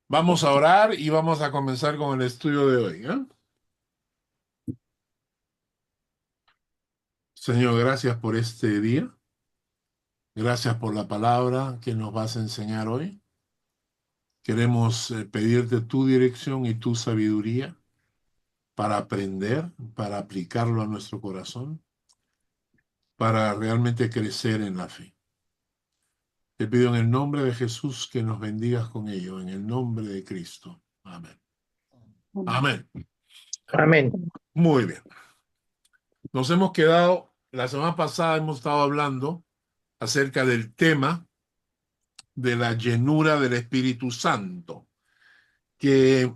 Vamos a orar y vamos a comenzar con el estudio de hoy, ¿eh? Señor, gracias por este día. Gracias por la palabra que nos vas a enseñar hoy. Queremos pedirte tu dirección y tu sabiduría para aprender, para aplicarlo a nuestro corazón, para realmente crecer en la fe. Te pido en el nombre de Jesús que nos bendigas con ello, en el nombre de Cristo. Amén. Amén. Amén. Muy bien. Nos hemos quedado, la semana pasada hemos estado hablando acerca del tema de la llenura del Espíritu Santo, que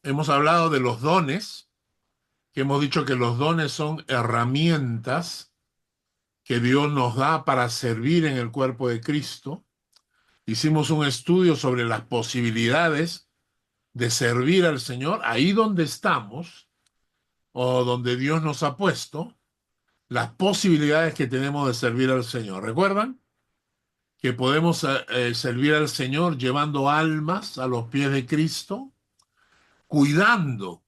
hemos hablado de los dones, que hemos dicho que los dones son herramientas que Dios nos da para servir en el cuerpo de Cristo. Hicimos un estudio sobre las posibilidades de servir al Señor ahí donde estamos o donde Dios nos ha puesto, las posibilidades que tenemos de servir al Señor. ¿Recuerdan? Que podemos servir al Señor llevando almas a los pies de Cristo, cuidando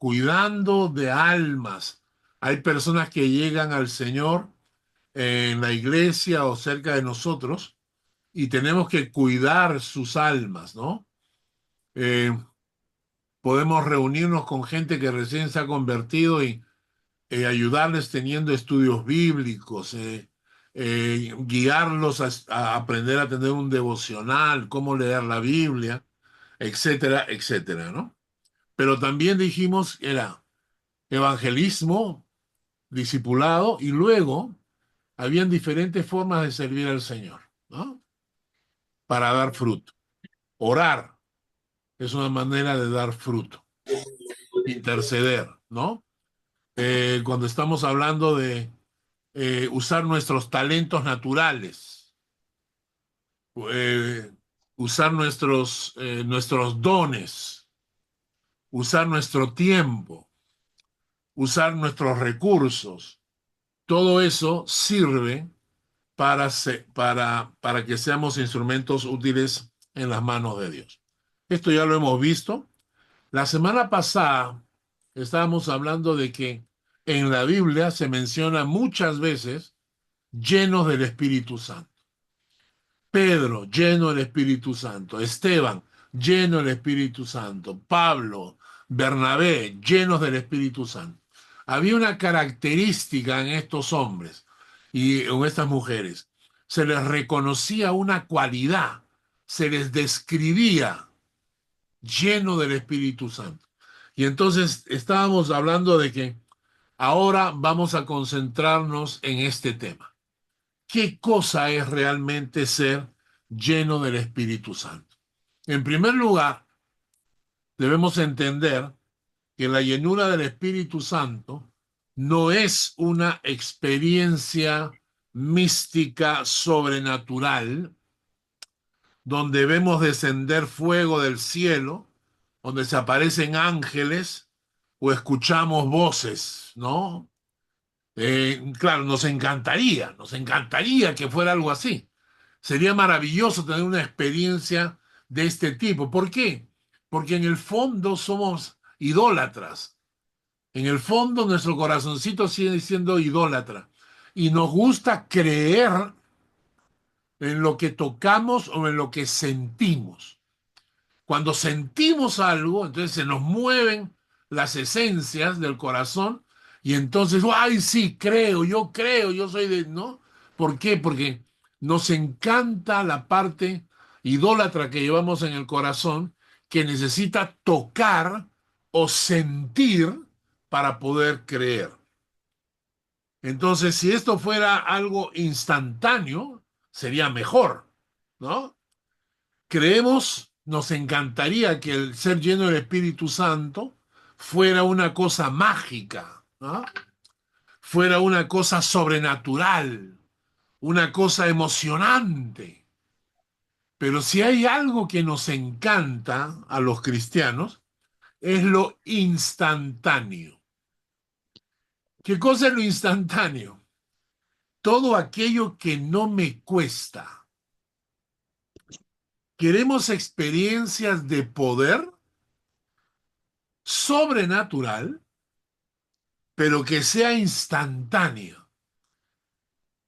de almas. Hay personas que llegan al Señor en la iglesia o cerca de nosotros y tenemos que cuidar sus almas, ¿no? Eh, Podemos reunirnos con gente que recién se ha convertido y ayudarles teniendo estudios bíblicos, guiarlos a aprender a tener un devocional, cómo leer la Biblia, etcétera, etcétera, ¿no? Pero también dijimos que era evangelismo, discipulado, y luego habían diferentes formas de servir al Señor, ¿no? Para dar fruto. Orar es una manera de dar fruto. Interceder, ¿no? Cuando estamos hablando de usar nuestros talentos naturales, eh, usar nuestros dones, usar nuestro tiempo, usar nuestros recursos. Todo eso sirve para que seamos instrumentos útiles en las manos de Dios. Esto ya lo hemos visto. La semana pasada estábamos hablando de que en la Biblia se menciona muchas veces llenos del Espíritu Santo. Pedro, lleno del Espíritu Santo. Esteban, lleno del Espíritu Santo. Pablo, Bernabé, llenos del Espíritu Santo. Había una característica en estos hombres y en estas mujeres. Se les reconocía una cualidad, se les describía lleno del Espíritu Santo. Y entonces estábamos hablando de que ahora vamos a concentrarnos en este tema. ¿Qué cosa es realmente ser lleno del Espíritu Santo? En primer lugar, debemos entender que la llenura del Espíritu Santo no es una experiencia mística sobrenatural donde vemos descender fuego del cielo, donde se aparecen ángeles o escuchamos voces, ¿no? Claro, nos encantaría que fuera algo así. Sería maravilloso tener una experiencia de este tipo. ¿Por qué? Porque en el fondo somos idólatras. En el fondo nuestro corazoncito sigue siendo idólatra. Y nos gusta creer en lo que tocamos o en lo que sentimos. Cuando sentimos algo, entonces se nos mueven las esencias del corazón y entonces, ay, sí, creo, yo soy de, ¿no? ¿Por qué? Porque nos encanta la parte idólatra que llevamos en el corazón que necesita tocar o sentir para poder creer. Entonces, si esto fuera algo instantáneo, sería mejor, ¿no? Creemos, nos encantaría que el ser lleno del Espíritu Santo fuera una cosa mágica, ¿no? Fuera una cosa sobrenatural, una cosa emocionante. Pero si hay algo que nos encanta a los cristianos, es lo instantáneo. ¿Qué cosa es lo instantáneo? Todo aquello que no me cuesta, Queremos experiencias de poder sobrenatural, pero que sea instantáneo,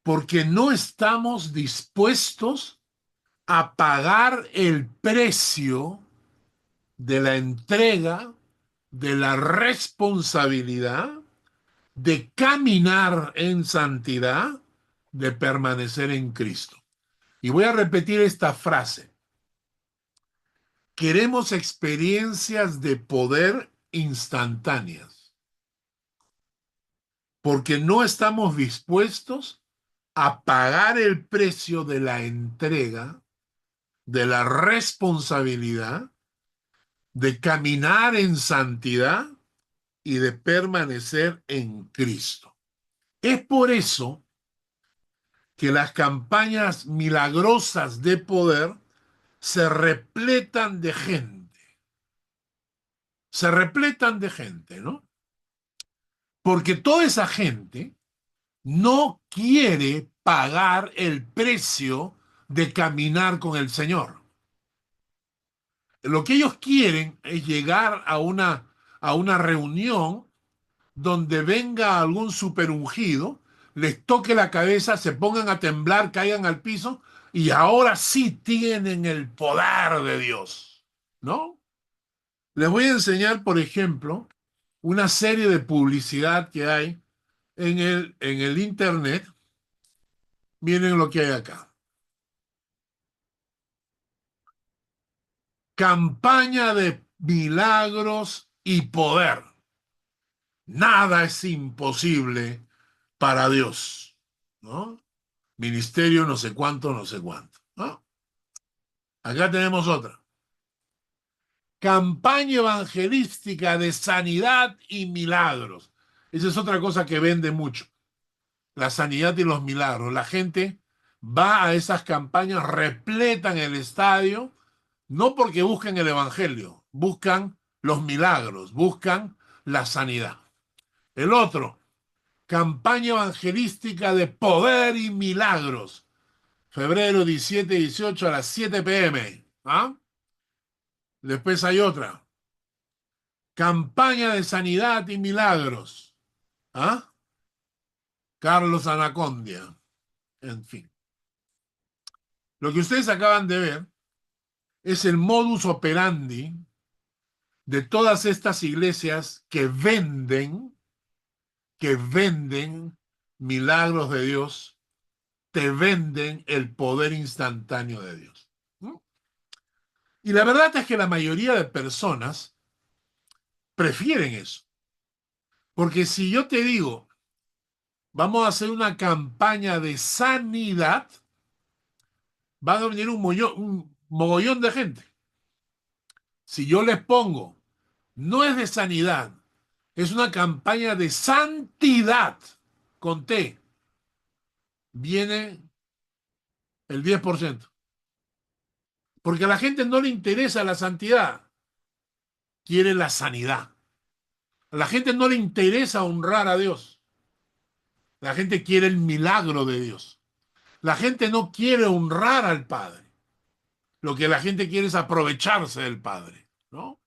porque no estamos dispuestos a pagar el precio de la entrega, de la responsabilidad, de caminar en santidad, de permanecer en Cristo. Y voy a repetir esta frase. Queremos experiencias de poder instantáneas, porque no estamos dispuestos a pagar el precio de la entrega, de la responsabilidad, de caminar en santidad y de permanecer en Cristo. Es por eso que las campañas milagrosas de poder se repletan de gente. Se repletan de gente, ¿no? Porque toda esa gente no quiere pagar el precio de caminar con el Señor. Lo que ellos quieren es llegar a una reunión donde venga algún superungido, les toque la cabeza, se pongan a temblar, caigan al piso y ahora sí tienen el poder de Dios, ¿no? Les voy a enseñar, por ejemplo, una serie de publicidad que hay en el internet. Miren lo que hay acá. Campaña de milagros y poder. Nada es imposible para Dios, ¿no? Ministerio no sé cuánto, no sé cuánto, ¿no? Acá tenemos otra. Campaña evangelística de sanidad y milagros. Esa es otra cosa que vende mucho. La sanidad y los milagros. La gente va a esas campañas, repletan el estadio, no porque busquen el evangelio, buscan los milagros, buscan la sanidad. El otro, campaña evangelística de poder y milagros. Febrero 17 y 18 a las 7 p.m. ¿Ah? Después hay otra. Campaña de sanidad y milagros. ¿Ah? Carlos Anacondia. En fin. Lo que ustedes acaban de ver es el modus operandi de todas estas iglesias que venden milagros de Dios, te venden el poder instantáneo de Dios. ¿Mm? Y la verdad es que la mayoría de personas prefieren eso. Porque si yo te digo, vamos a hacer una campaña de sanidad, van a venir un mogollón de gente. Si yo les pongo, no es de sanidad, es una campaña de santidad, con T, viene el 10%. Porque a la gente no le interesa la santidad, quiere la sanidad. A la gente no le interesa honrar a Dios. La gente quiere el milagro de Dios. La gente no quiere honrar al Padre. Lo que la gente quiere es aprovecharse del Padre, ¿no?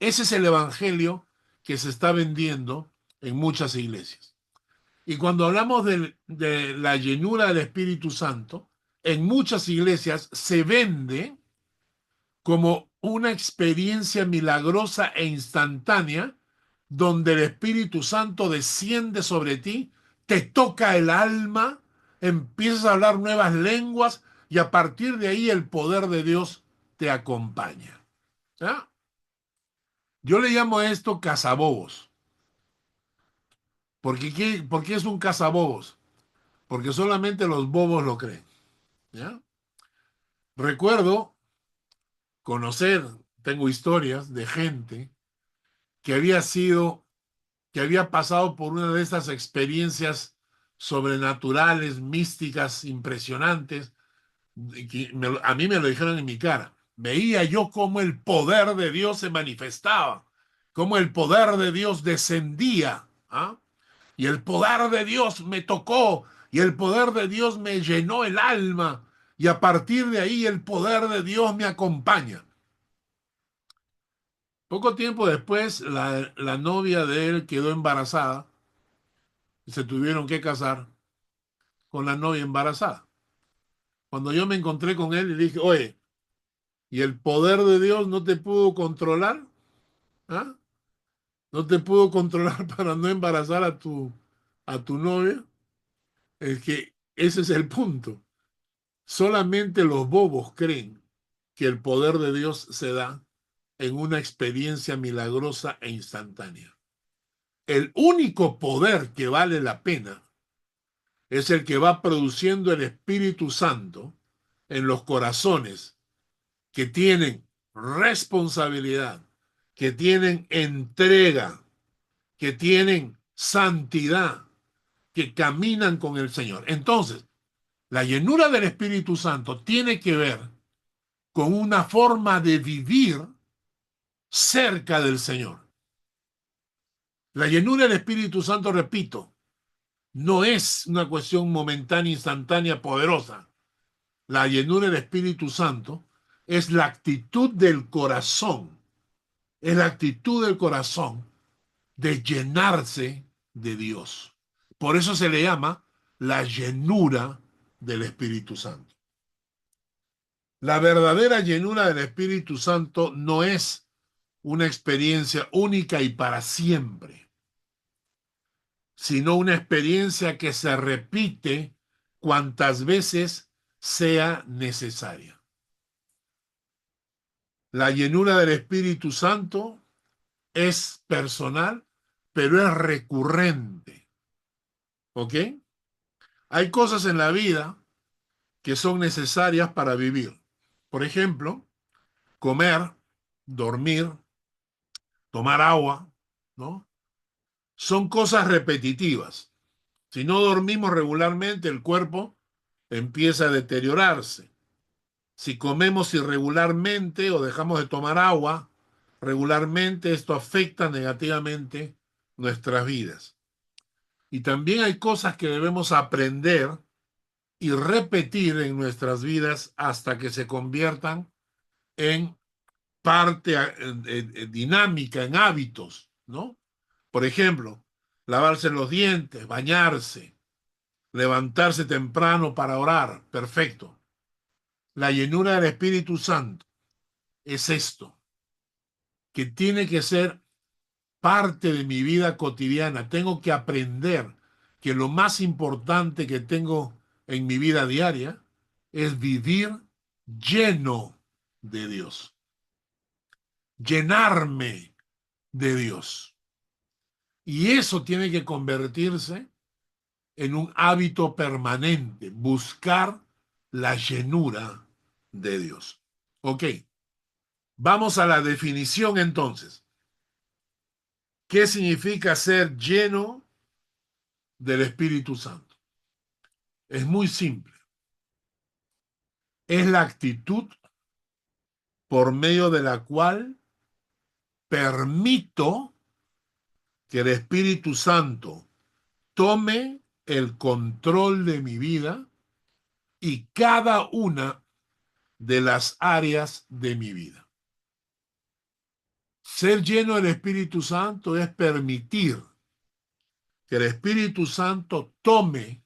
Ese es el evangelio que se está vendiendo en muchas iglesias. Y cuando hablamos de la llenura del Espíritu Santo, en muchas iglesias se vende como una experiencia milagrosa e instantánea donde el Espíritu Santo desciende sobre ti, te toca el alma, empiezas a hablar nuevas lenguas y a partir de ahí el poder de Dios te acompaña. ¿Ya? Yo le llamo a esto cazabobos. ¿Por qué es un cazabobos? Porque solamente los bobos lo creen. ¿Ya? Recuerdo conocer, tengo historias de gente que que había pasado por una de estas experiencias sobrenaturales, místicas, impresionantes, y que a mí me lo dijeron en mi cara. Veía yo cómo el poder de Dios se manifestaba, cómo el poder de Dios descendía, ¿ah? Y el poder de Dios me tocó, y el poder de Dios me llenó el alma, y a partir de ahí el poder de Dios me acompaña. Poco tiempo después, la novia de él quedó embarazada y se tuvieron que casar con la novia embarazada. Cuando yo me encontré con él y le dije, oye, ¿y el poder de Dios no te pudo controlar? ¿Ah? ¿No te pudo controlar para no embarazar a tu novia? Es que ese es el punto. Solamente los bobos creen que el poder de Dios se da en una experiencia milagrosa e instantánea. El único poder que vale la pena es el que va produciendo el Espíritu Santo en los corazones que tienen responsabilidad, que tienen entrega, que tienen santidad, que caminan con el Señor. Entonces, la llenura del Espíritu Santo tiene que ver con una forma de vivir cerca del Señor. La llenura del Espíritu Santo, repito, no es una cuestión momentánea, instantánea, poderosa. La llenura del Espíritu Santo es la actitud del corazón, es la actitud del corazón de llenarse de Dios. Por eso se le llama la llenura del Espíritu Santo. La verdadera llenura del Espíritu Santo no es una experiencia única y para siempre, sino una experiencia que se repite cuantas veces sea necesaria. La llenura del Espíritu Santo es personal, pero es recurrente. ¿Ok? Hay cosas en la vida que son necesarias para vivir. Por ejemplo, comer, dormir, tomar agua, ¿no? Son cosas repetitivas. Si no dormimos regularmente, el cuerpo empieza a deteriorarse. Si comemos irregularmente o dejamos de tomar agua regularmente, esto afecta negativamente nuestras vidas. Y también hay cosas que debemos aprender y repetir en nuestras vidas hasta que se conviertan en parte dinámica, en hábitos, ¿no? Por ejemplo, lavarse los dientes, bañarse, levantarse temprano para orar, perfecto. La llenura del Espíritu Santo es esto, que tiene que ser parte de mi vida cotidiana. Tengo que aprender que lo más importante que tengo en mi vida diaria es vivir lleno de Dios, llenarme de Dios. Y eso tiene que convertirse en un hábito permanente, buscar la llenura de Dios. Ok, vamos a la definición entonces. ¿Qué significa ser lleno del Espíritu Santo? Es muy simple. Es la actitud por medio de la cual permito que el Espíritu Santo tome el control de mi vida y cada una de las áreas de mi vida. Ser lleno del Espíritu Santo es permitir que el Espíritu Santo tome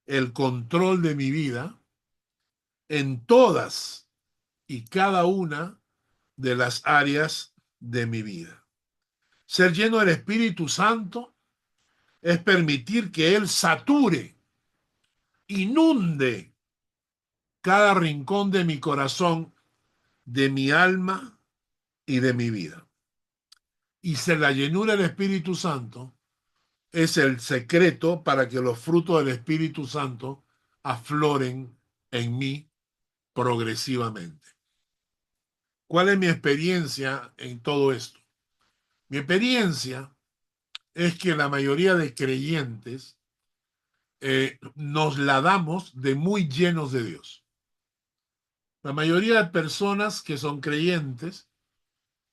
el control de mi vida en todas y cada una de las áreas de mi vida. Ser lleno del Espíritu Santo es permitir que Él sature, inunde cada rincón de mi corazón, de mi alma y de mi vida. Y ser la llenura del Espíritu Santo es el secreto para que los frutos del Espíritu Santo afloren en mí progresivamente. ¿Cuál es mi experiencia en todo esto? Mi experiencia es que la mayoría de creyentes nos la damos de muy llenos de Dios. La mayoría de personas que son creyentes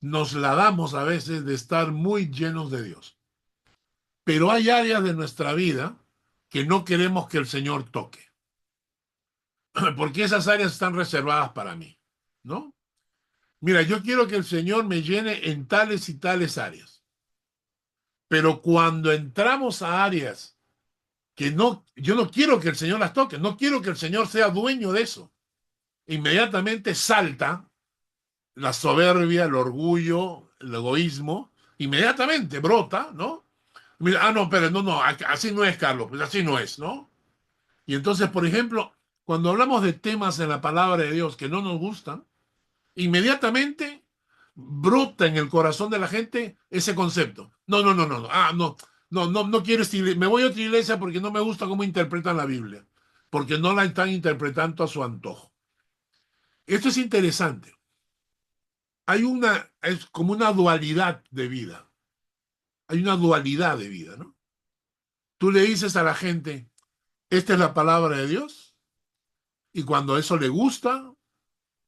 nos la damos a veces de estar muy llenos de Dios. Pero hay áreas de nuestra vida que no queremos que el Señor toque. porque esas áreas están reservadas para mí, ¿no? Mira, yo quiero que el Señor me llene en tales y tales áreas, pero cuando entramos a áreas que no, yo no quiero que el Señor las toque, no quiero que el Señor sea dueño de eso, inmediatamente salta la soberbia, el orgullo, el egoísmo, inmediatamente brota, ¿no? Mira, no, pero no, así no es, Carlos, pues así no es, ¿no? Y entonces, por ejemplo, cuando hablamos de temas en la palabra de Dios que no nos gustan, inmediatamente brota en el corazón de la gente ese concepto. No quiero esta iglesia, me voy a otra iglesia porque no me gusta cómo interpretan la Biblia, porque no la están interpretando a su antojo. Esto es interesante. Es como una dualidad de vida. Hay una dualidad de vida, ¿no? Tú le dices a la gente, esta es la palabra de Dios, y cuando eso le gusta,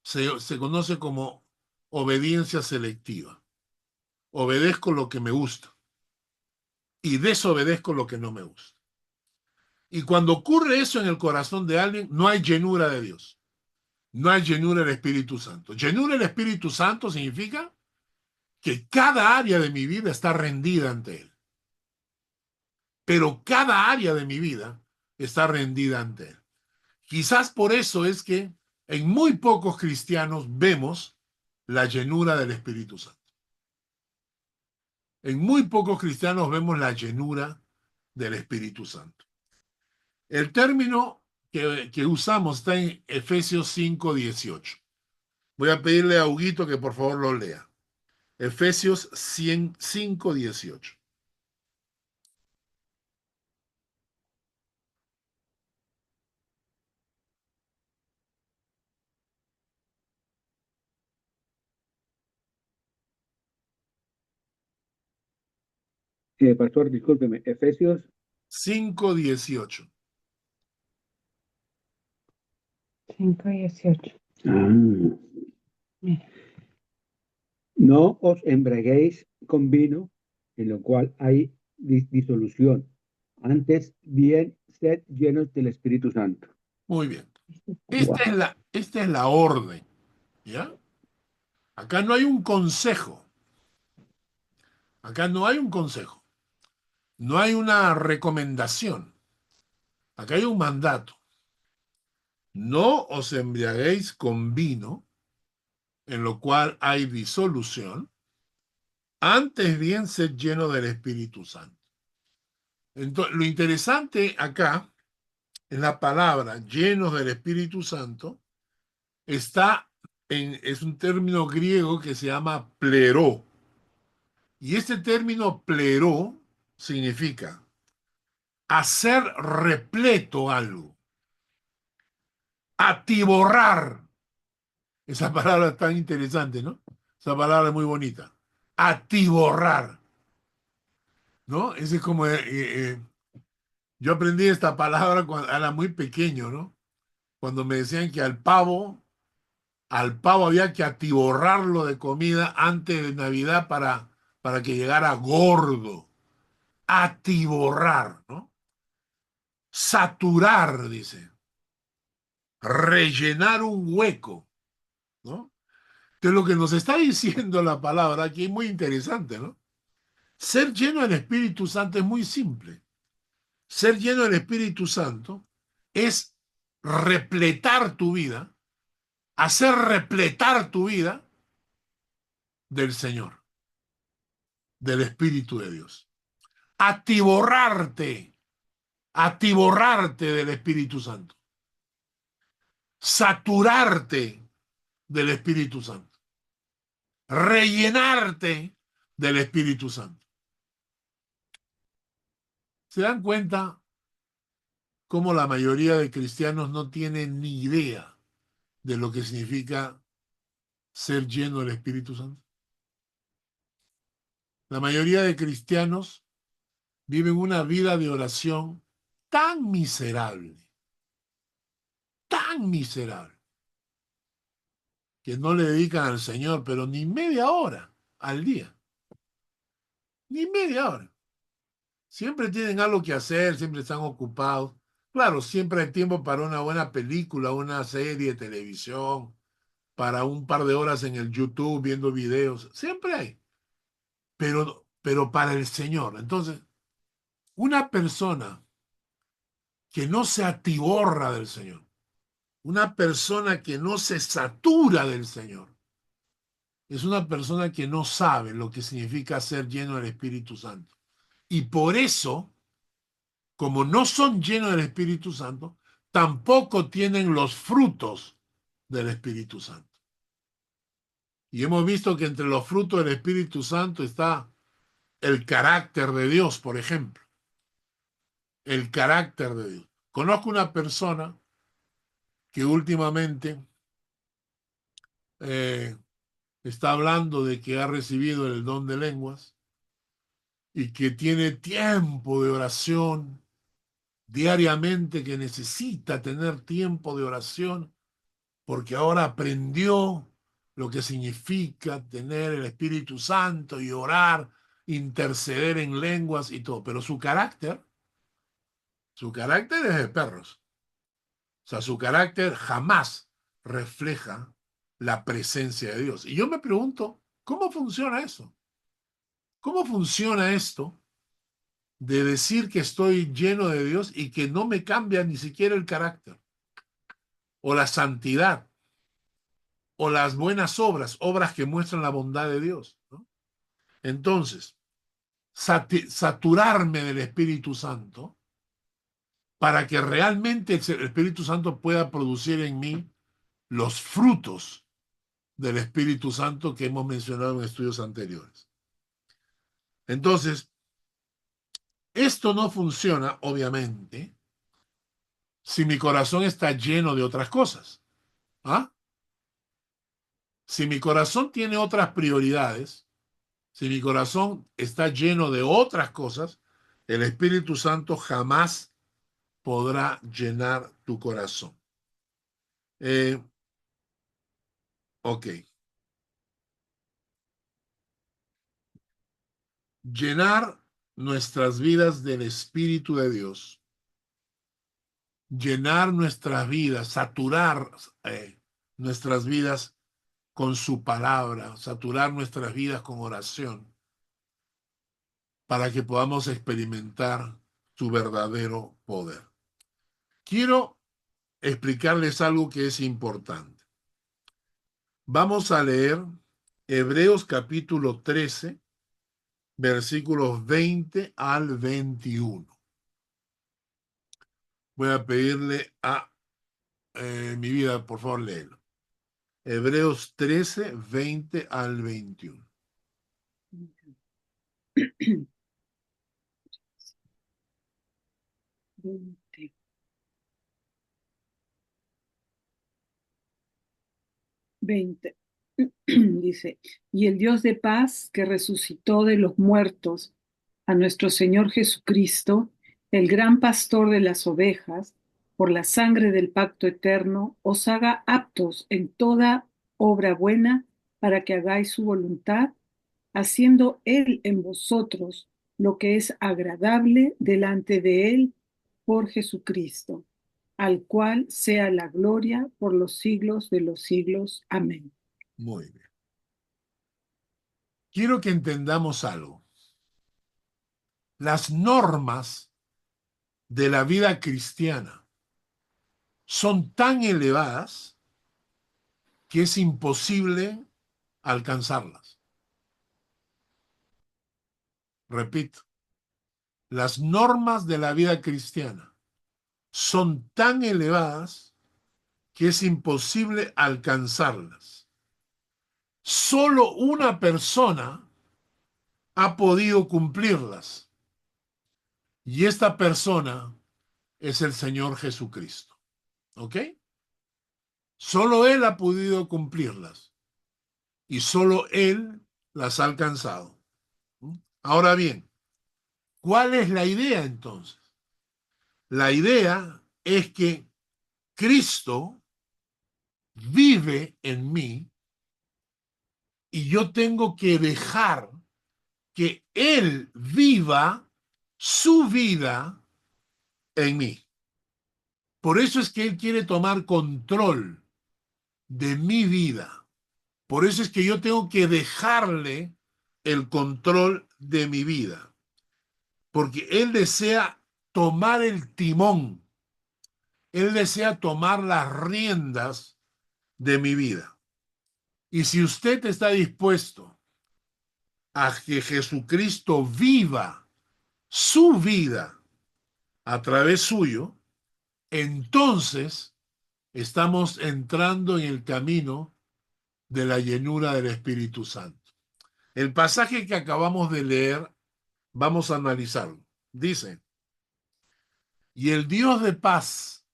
se conoce como obediencia selectiva. Obedezco lo que me gusta y desobedezco lo que no me gusta. Y cuando ocurre eso en el corazón de alguien, no hay llenura de Dios. No hay llenura del Espíritu Santo. Llenura del Espíritu Santo significa que cada área de mi vida está rendida ante Él. Pero cada área de mi vida está rendida ante Él. Quizás por eso es que en muy pocos cristianos vemos la llenura del Espíritu Santo. En muy pocos cristianos vemos la llenura del Espíritu Santo. El término que usamos está en Efesios 5:18. Voy a pedirle a Huguito que por favor lo lea. Efesios 5:18. Pastor, discúlpeme, Efesios 5:18. 5:18. Ah. Mira. No os embriaguéis con vino, en lo cual hay disolución. Antes bien, sed llenos del Espíritu Santo. Muy bien. Wow. Esta es la orden, ¿ya? Acá no hay un consejo. Acá no hay un consejo. No hay una recomendación. Acá hay un mandato. No os embriaguéis con vino, en lo cual hay disolución. Antes bien, sed lleno del Espíritu Santo. Entonces, lo interesante acá, en la palabra llenos del Espíritu Santo, es un término griego que se llama pleró. Y este término pleró significa hacer repleto algo, atiborrar. Esa palabra es tan interesante, ¿no? Esa palabra es muy bonita. Atiborrar, ¿no? Ese es como, yo aprendí esta palabra cuando era muy pequeño, ¿no? Cuando me decían que al pavo había que atiborrarlo de comida antes de Navidad para que llegara gordo. Atiborrar, ¿no? Saturar, dice. Rellenar un hueco, ¿no? Entonces lo que nos está diciendo la palabra aquí es muy interesante, ¿no? Ser lleno del Espíritu Santo es muy simple. Ser lleno del Espíritu Santo es repletar tu vida, hacer repletar tu vida del Señor, del Espíritu de Dios. Atiborrarte, atiborrarte del Espíritu Santo. Saturarte del Espíritu Santo. Rellenarte del Espíritu Santo. ¿Se dan cuenta cómo la mayoría de cristianos no tienen ni idea de lo que significa ser lleno del Espíritu Santo? La mayoría de cristianos viven una vida de oración tan miserable, que no le dedican al Señor, pero ni media hora al día, ni media hora. Siempre tienen algo que hacer, siempre están ocupados, Claro, siempre hay tiempo para una buena película, una serie de televisión, para un par de horas en el YouTube viendo videos. Siempre hay. Pero para el Señor. Entonces, una persona que no se atiborra del Señor, una persona que no se satura del Señor, es una persona que no sabe lo que significa ser lleno del Espíritu Santo. Y por eso, como no son llenos del Espíritu Santo, tampoco tienen los frutos del Espíritu Santo. Y hemos visto que entre los frutos del Espíritu Santo está el carácter de Dios, por ejemplo. El carácter de Dios. Conozco una persona que últimamente eh, está hablando de que ha recibido el don de lenguas y que tiene tiempo de oración diariamente, que necesita tener tiempo de oración porque ahora aprendió lo que significa tener el Espíritu Santo y orar, interceder en lenguas y todo. Pero su carácter es de perros. O sea, su carácter jamás refleja la presencia de Dios. Y yo me pregunto, ¿cómo funciona eso? ¿Cómo funciona esto de decir que estoy lleno de Dios y que no me cambia ni siquiera el carácter o la santidad o las buenas obras, obras que muestran la bondad de Dios, ¿no? Entonces, saturarme del Espíritu Santo para que realmente el Espíritu Santo pueda producir en mí los frutos del Espíritu Santo que hemos mencionado en estudios anteriores. Entonces, esto no funciona, obviamente, si mi corazón está lleno de otras cosas. ¿Ah? Si mi corazón tiene otras prioridades, si mi corazón está lleno de otras cosas, el Espíritu Santo jamás podrá llenar tu corazón. Eh, ok. Llenar nuestras vidas del Espíritu de Dios, llenar nuestras vidas, saturar nuestras vidas con su palabra, saturar nuestras vidas con oración, para que podamos experimentar su verdadero poder. Quiero explicarles algo que es importante. Vamos a leer Hebreos capítulo 13, versículos 20 al 21. Voy a pedirle a mi vida, por favor, léelo. Hebreos 13, 20 al 21. 20. Dice, y el Dios de paz que resucitó de los muertos a nuestro Señor Jesucristo, el gran pastor de las ovejas, por la sangre del pacto eterno, os haga aptos en toda obra buena para que hagáis su voluntad, haciendo Él en vosotros lo que es agradable delante de Él por Jesucristo, al cual sea la gloria por los siglos de los siglos. Amén. Muy bien. Quiero que entendamos algo. Las normas de la vida cristiana son tan elevadas que es imposible alcanzarlas. Repito, las normas de la vida cristiana son tan elevadas que es imposible alcanzarlas. Solo una persona ha podido cumplirlas y esta persona es el Señor Jesucristo. ¿Ok? Solo Él ha podido cumplirlas y solo Él las ha alcanzado. Ahora bien, ¿cuál es la idea entonces? La idea es que Cristo vive en mí y yo tengo que dejar que Él viva su vida en mí. Por eso es que Él quiere tomar control de mi vida. Por eso es que yo tengo que dejarle el control de mi vida. Porque Él desea tomar el timón. Él desea tomar las riendas de mi vida. Y si usted está dispuesto a que Jesucristo viva su vida a través suyo, entonces estamos entrando en el camino de la llenura del Espíritu Santo. El pasaje que acabamos de leer, vamos a analizarlo. Dice, y el Dios de paz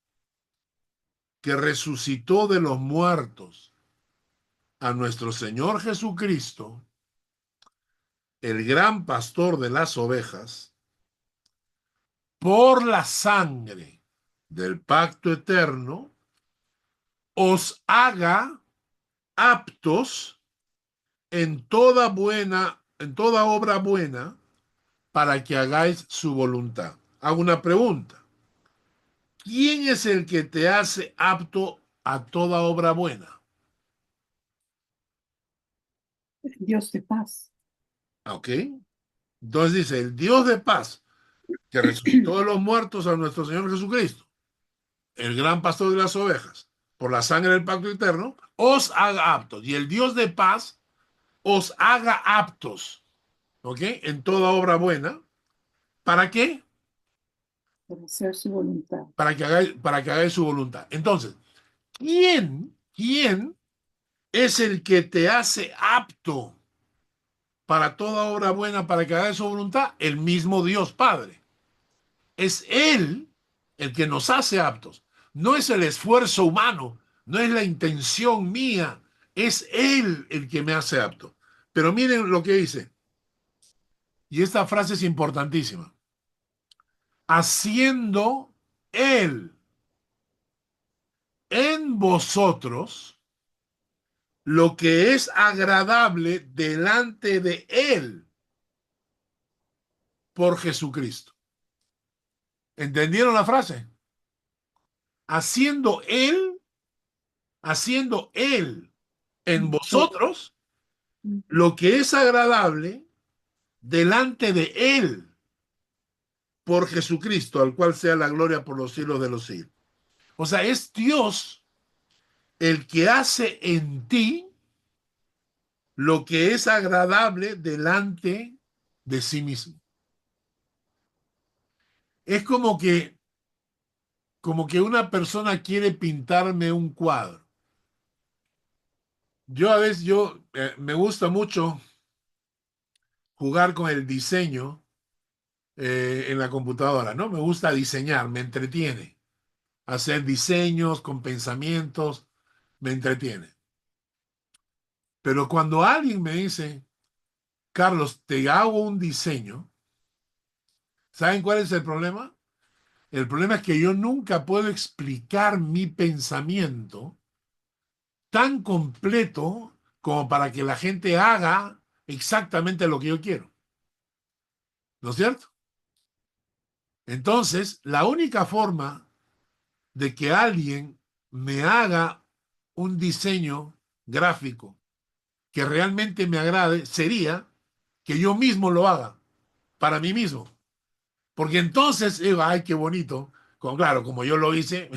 que resucitó de los muertos a nuestro Señor Jesucristo, el gran pastor de las ovejas, por la sangre del pacto eterno, os haga aptos en toda obra buena, para que hagáis su voluntad. Hago una pregunta. ¿Quién es el que te hace apto a toda obra buena? El Dios de paz. ¿Ok? Entonces dice, el Dios de paz, que resucitó de los muertos a nuestro Señor Jesucristo, el gran pastor de las ovejas, por la sangre del pacto eterno, os haga aptos. Y el Dios de paz os haga aptos, ¿ok? En toda obra buena. ¿Para qué? Por hacer su voluntad. Para que hagáis su voluntad. Entonces, ¿quién es el que te hace apto para toda obra buena, para que hagáis su voluntad? El mismo Dios Padre. Es Él el que nos hace aptos. No es el esfuerzo humano, no es la intención mía, es Él el que me hace apto. Pero miren lo que dice, y esta frase es importantísima. Haciendo Él en vosotros lo que es agradable delante de Él por Jesucristo. ¿Entendieron la frase? Haciendo Él en vosotros lo que es agradable delante de Él por Jesucristo, al cual sea la gloria por los siglos de los siglos. O sea, es Dios el que hace en ti lo que es agradable delante de sí mismo. Es como que una persona quiere pintarme un cuadro. Yo a veces me gusta mucho jugar con el diseño en la computadora, ¿no? Me gusta diseñar, me entretiene. Hacer diseños con pensamientos, me entretiene. Pero cuando alguien me dice, Carlos, te hago un diseño, ¿saben cuál es el problema? El problema es que yo nunca puedo explicar mi pensamiento tan completo como para que la gente haga exactamente lo que yo quiero. ¿No es cierto? Entonces, la única forma de que alguien me haga un diseño gráfico que realmente me agrade sería que yo mismo lo haga para mí mismo. Porque entonces digo, ay, qué bonito. Claro, como yo lo hice,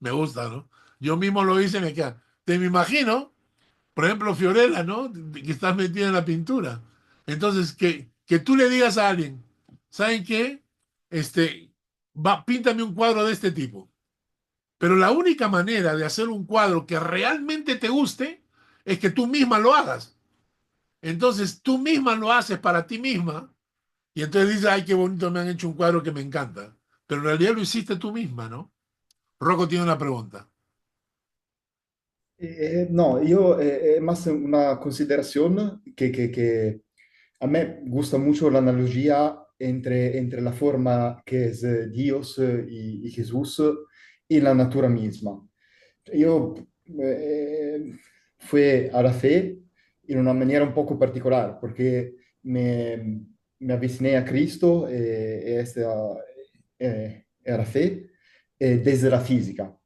me gusta, ¿no? Yo mismo lo hice, me queda. Te me imagino, por ejemplo, Fiorella, ¿no? Que estás metida en la pintura. Entonces, que tú le digas a alguien, ¿saben qué? Píntame un cuadro de este tipo. Pero la única manera de hacer un cuadro que realmente te guste es que tú misma lo hagas. Entonces, tú misma lo haces para ti misma y entonces dices, ay, qué bonito, me han hecho un cuadro que me encanta. Pero en realidad lo hiciste tú misma, ¿no? Rocco tiene una pregunta. No, io è más una consideración que a mí gusta mucho la analogía entre la forma que es Dios y Jesús y la natura misma. Yo fui a la fe en una manera un poco particular, porque me aviciné a Cristo a la fe, desde la física.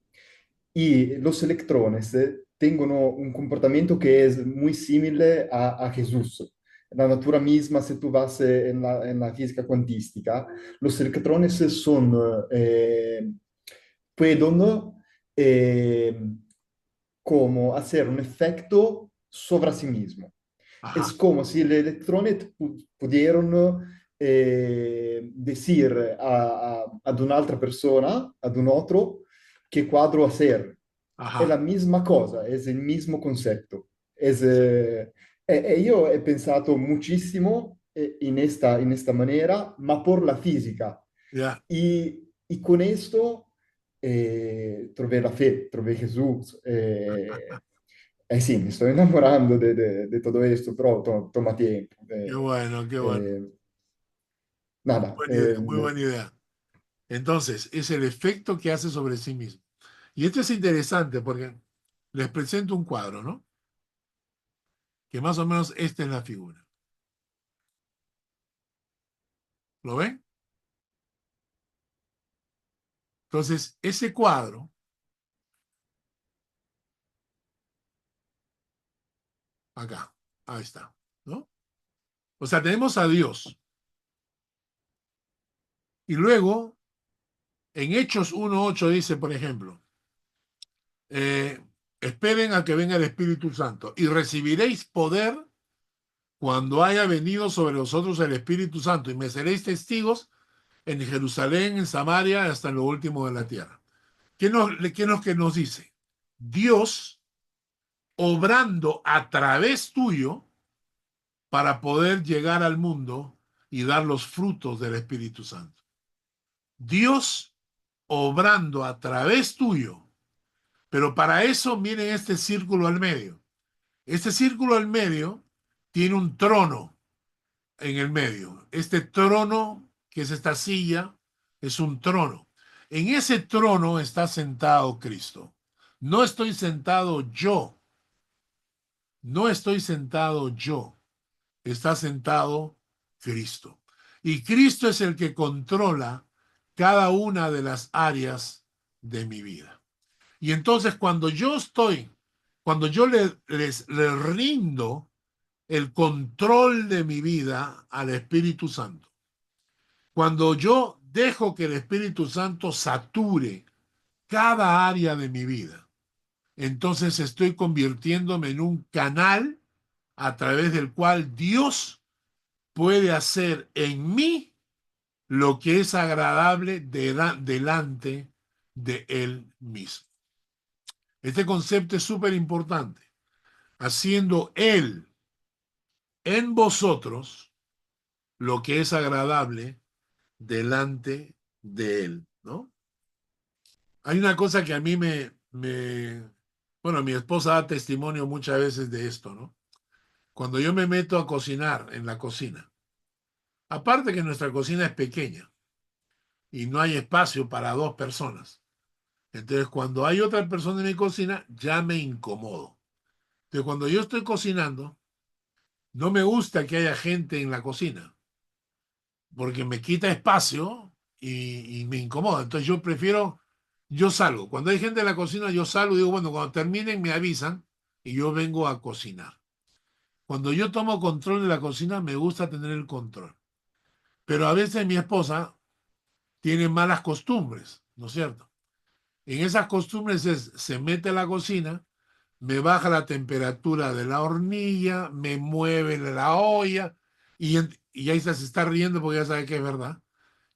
Y los electrones tienen un comportamiento que es muy similar a Jesús. La natura misma, si tú vas en la física cuantística, los electrones pueden eh, como hacer un efecto sobre sí mismo. Es Ajá, como si los electrones pudieran decir a una otra persona, a un otro, qué cuadro hacer. Es la ajá. misma cosa, es el mismo concepto. Sí, Yo he pensado muchísimo en esta manera, ma por la física. ya. Y con esto trové la fe, trové Jesús. Sì, mi sto innamorando di tutto questo, però toma tempo. Qué bueno, qué bueno. Nada, Buena idea, muy buena idea. Entonces, es el efecto que hace sobre sí mismo. Y esto es interesante porque les presento un cuadro, ¿no? Que más o menos esta es la figura. ¿Lo ven? Entonces, ese cuadro, acá, ahí está, ¿no? O sea, tenemos a Dios. Y luego, en Hechos 1:8 dice, por ejemplo, eh, esperen a que venga el Espíritu Santo y recibiréis poder cuando haya venido sobre vosotros el Espíritu Santo y me seréis testigos en Jerusalén, en Samaria, hasta en lo último de la tierra. ¿Qué es lo que nos dice? Dios obrando a través tuyo para poder llegar al mundo y dar los frutos del Espíritu Santo. Dios obrando a través tuyo, pero para eso miren este círculo al medio. Este círculo al medio tiene un trono en el medio. Este trono, que es esta silla, es un trono. En ese trono está sentado Cristo. No estoy sentado yo, no estoy sentado yo, está sentado Cristo. Y Cristo es el que controla cada una de las áreas de mi vida. Y entonces cuando yo le rindo el control de mi vida al Espíritu Santo, cuando yo dejo que el Espíritu Santo sature cada área de mi vida, entonces estoy convirtiéndome en un canal a través del cual Dios puede hacer en mí lo que es agradable delante de Él mismo. Este concepto es súper importante. Haciendo Él en vosotros lo que es agradable delante de Él, ¿no? Hay una cosa que a mí bueno, mi esposa da testimonio muchas veces de esto, ¿no? Cuando yo me meto a cocinar en la cocina, aparte que nuestra cocina es pequeña y no hay espacio para dos personas, entonces cuando hay otra persona en mi cocina, ya me incomodo. Entonces cuando yo estoy cocinando, no me gusta que haya gente en la cocina, porque me quita espacio y me incomoda. Entonces yo salgo. Cuando hay gente en la cocina, yo salgo y digo, bueno, cuando terminen me avisan y yo vengo a cocinar. Cuando yo tomo control de la cocina, me gusta tener el control. Pero a veces mi esposa tiene malas costumbres, ¿no es cierto? En esas costumbres se mete a la cocina, me baja la temperatura de la hornilla, me mueve la olla y ahí se está riendo porque ya sabe que es verdad.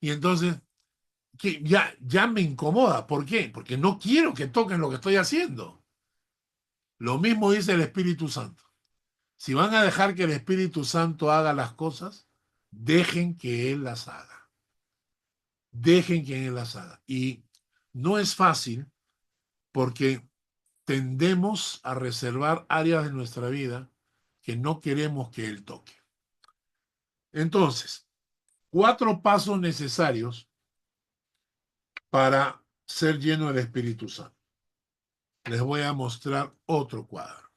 Y entonces que ya me incomoda. ¿Por qué? Porque no quiero que toquen lo que estoy haciendo. Lo mismo dice el Espíritu Santo. Si van a dejar que el Espíritu Santo haga las cosas, dejen que Él las haga. Dejen que Él las haga. Y no es fácil porque tendemos a reservar áreas de nuestra vida que no queremos que Él toque. Entonces, 4 pasos necesarios para ser lleno del Espíritu Santo. Les voy a mostrar otro cuadro.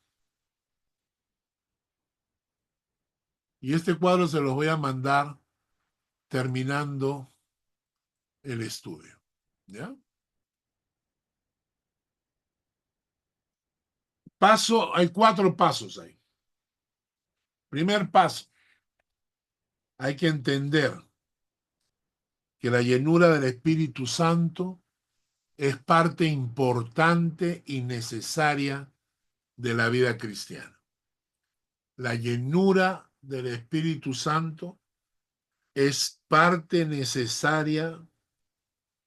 Y este cuadro se los voy a mandar terminando el estudio. ¿Ya? Hay 4 pasos ahí. Primer paso, hay que entender que la llenura del Espíritu Santo es parte importante y necesaria de la vida cristiana. La llenura del Espíritu Santo es parte necesaria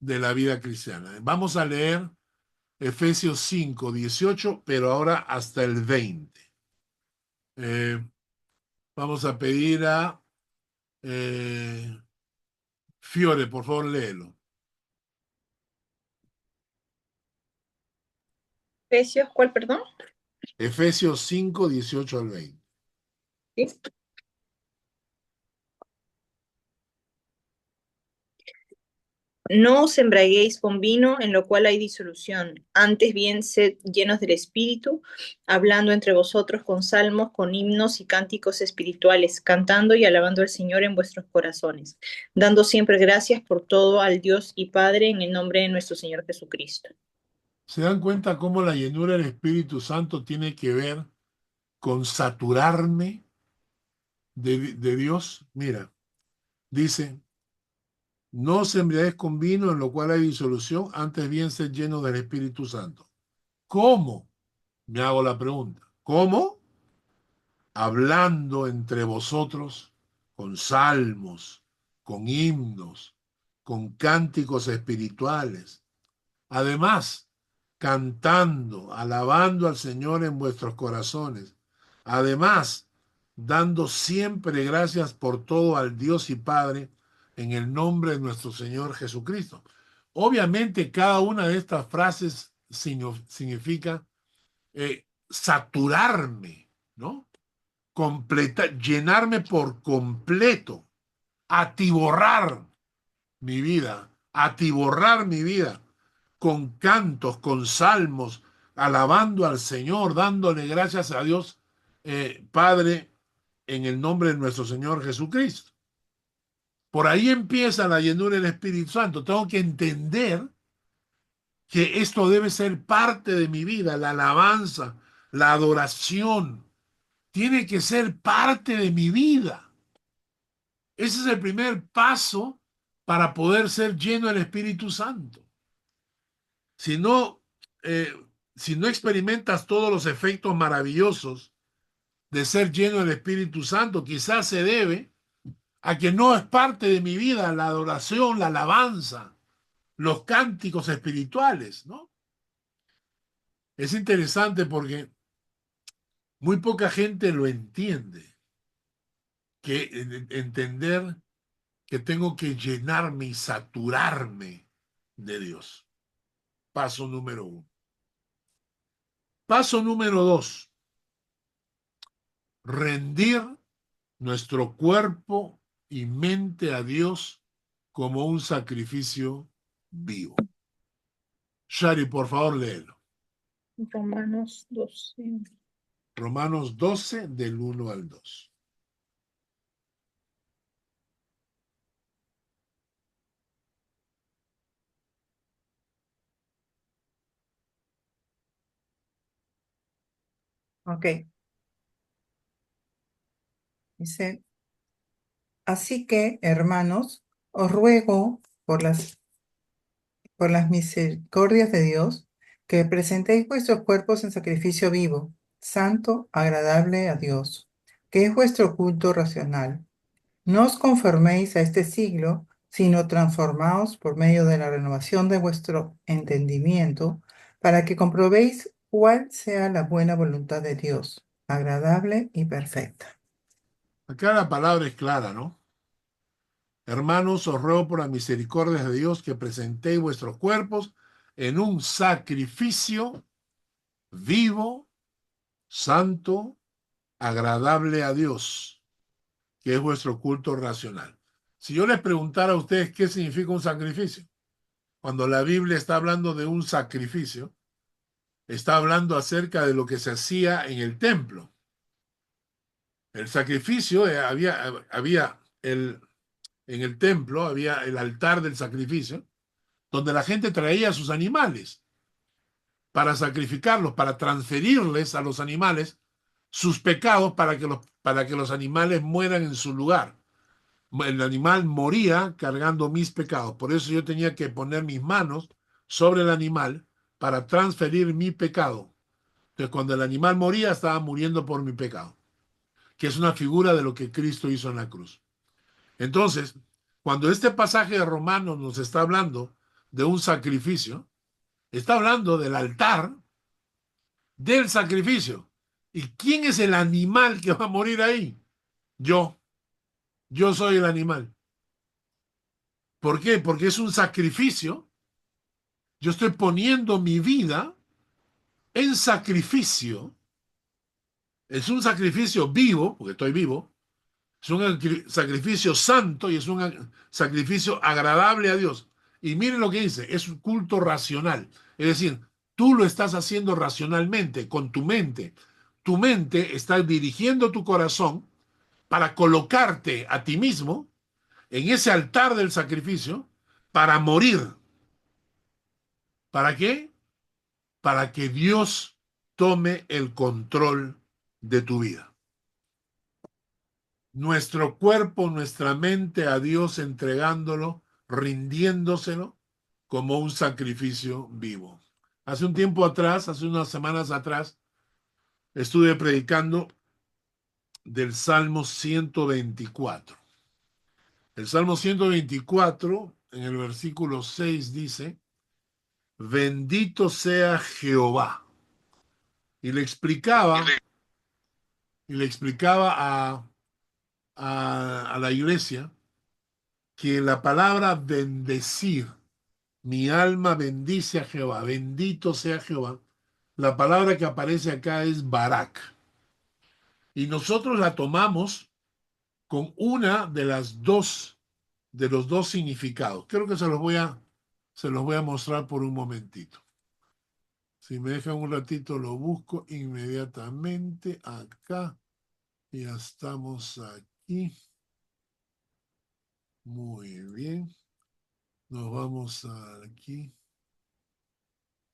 de la vida cristiana. Vamos a leer Efesios 5, 18, pero ahora hasta el 20. Vamos a pedir a Fiore, por favor, léelo. Efesios, ¿cuál, perdón? Efesios 5, 18 al 20. ¿Sí? No os embriaguéis con vino, en lo cual hay disolución. Antes bien, sed llenos del Espíritu, hablando entre vosotros con salmos, con himnos y cánticos espirituales, cantando y alabando al Señor en vuestros corazones, dando siempre gracias por todo al Dios y Padre en el nombre de nuestro Señor Jesucristo. ¿Se dan cuenta cómo la llenura del Espíritu Santo tiene que ver con saturarme de Dios? Mira, dice, no os embriaguéis con vino en lo cual hay disolución, antes bien sed llenos del Espíritu Santo. ¿Cómo? Me hago la pregunta. ¿Cómo? Hablando entre vosotros con salmos, con himnos, con cánticos espirituales. Además, cantando, alabando al Señor en vuestros corazones. Además, dando siempre gracias por todo al Dios y Padre en el nombre de nuestro Señor Jesucristo. Obviamente, cada una de estas frases significa saturarme, ¿no? Llenarme por completo, atiborrar mi vida con cantos, con salmos, alabando al Señor, dándole gracias a Dios, Padre, en el nombre de nuestro Señor Jesucristo. Por ahí empieza la llenura del Espíritu Santo. Tengo que entender que esto debe ser parte de mi vida, la alabanza, la adoración, tiene que ser parte de mi vida. Ese es el primer paso para poder ser lleno del Espíritu Santo. Si no, eh, si no experimentas todos los efectos maravillosos de ser lleno del Espíritu Santo, quizás se debe a que no es parte de mi vida la adoración, la alabanza, los cánticos espirituales, ¿no? Es interesante porque muy poca gente lo entiende, que entender que tengo que llenarme y saturarme de Dios. Paso número 1. Paso número 2. Rendir nuestro cuerpo y mente a Dios como un sacrificio vivo. Shari, por favor, léelo. Romanos 12. Romanos 12, del 1 al 2. Ok, dice, así que, hermanos, os ruego por las misericordias de Dios, que presentéis vuestros cuerpos en sacrificio vivo, santo, agradable a Dios, que es vuestro culto racional. No os conforméis a este siglo, sino transformaos por medio de la renovación de vuestro entendimiento, para que comprobéis cuál sea la buena voluntad de Dios, agradable y perfecta. Acá la palabra es clara, ¿no? Hermanos, os ruego por la misericordia de Dios que presentéis vuestros cuerpos en un sacrificio vivo, santo, agradable a Dios, que es vuestro culto racional. Si yo les preguntara a ustedes qué significa un sacrificio, cuando la Biblia está hablando de un sacrificio, está hablando acerca de lo que se hacía en el templo. El sacrificio, en el templo había el altar del sacrificio, donde la gente traía sus animales. para sacrificarlos, para transferirles a los animales sus pecados para que los animales mueran en su lugar. El animal moría cargando mis pecados. Por eso yo tenía que poner mis manos sobre el animal para transferir mi pecado. Entonces, cuando el animal moría, estaba muriendo por mi pecado, que es una figura de lo que Cristo hizo en la cruz. Entonces, cuando este pasaje de Romanos nos está hablando de un sacrificio, está hablando del altar del sacrificio. ¿Y quién es el animal que va a morir ahí? Yo. Yo soy el animal. ¿Por qué? Porque es un sacrificio. Yo estoy poniendo mi vida en sacrificio. Es un sacrificio vivo, porque estoy vivo. Es un sacrificio santo y es un sacrificio agradable a Dios. Y miren lo que dice, es un culto racional. Es decir, tú lo estás haciendo racionalmente, con tu mente. Tu mente está dirigiendo tu corazón para colocarte a ti mismo en ese altar del sacrificio para morir. ¿Para qué? Para que Dios tome el control de tu vida. Nuestro cuerpo, nuestra mente a Dios entregándolo, rindiéndoselo como un sacrificio vivo. Hace un tiempo atrás, hace unas semanas atrás, estuve predicando del Salmo 124. El Salmo 124, en el versículo 6 dice, bendito sea Jehová. Y le explicaba a la iglesia que la palabra bendecir, mi alma bendice a Jehová, bendito sea Jehová, la palabra que aparece acá es Barak. Y nosotros la tomamos con una de los dos significados. Creo que se los voy a mostrar por un momentito. Si me dejan un ratito, lo busco inmediatamente acá. Ya estamos aquí. Muy bien. Nos vamos aquí.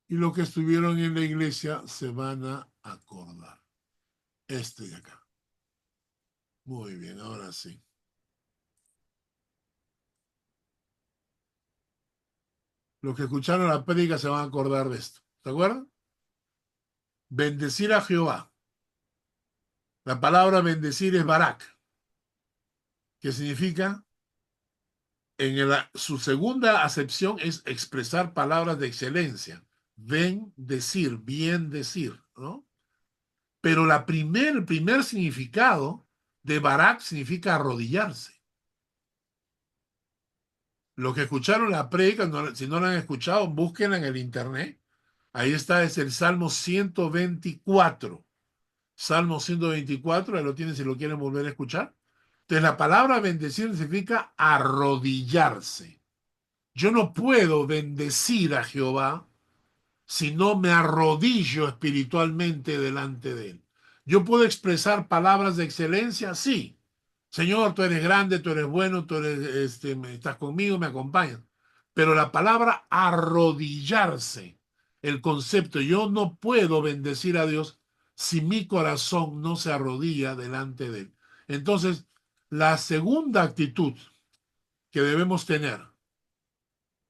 Y los que estuvieron en la iglesia se van a acordar. Este de acá. Muy bien, ahora sí. Los que escucharon la prédica se van a acordar de esto. ¿Se acuerdan? Bendecir a Jehová. La palabra bendecir es Barak, que significa, su segunda acepción es expresar palabras de excelencia. Bendecir, bien decir, ¿no? Pero el primer significado de Barak significa arrodillarse. Los que escucharon la prédica, si no la han escuchado, búsquenla en el internet. Ahí está, es el Salmo 124. Salmo 124, ahí lo tienen si lo quieren volver a escuchar. Entonces la palabra bendecir significa arrodillarse. Yo no puedo bendecir a Jehová si no me arrodillo espiritualmente delante de él. Yo puedo expresar palabras de excelencia, sí. Señor, tú eres grande, tú eres bueno, tú eres, estás conmigo, me acompañas. Pero la palabra arrodillarse, el concepto, yo no puedo bendecir a Dios si mi corazón no se arrodilla delante de él. Entonces, la segunda actitud que debemos tener,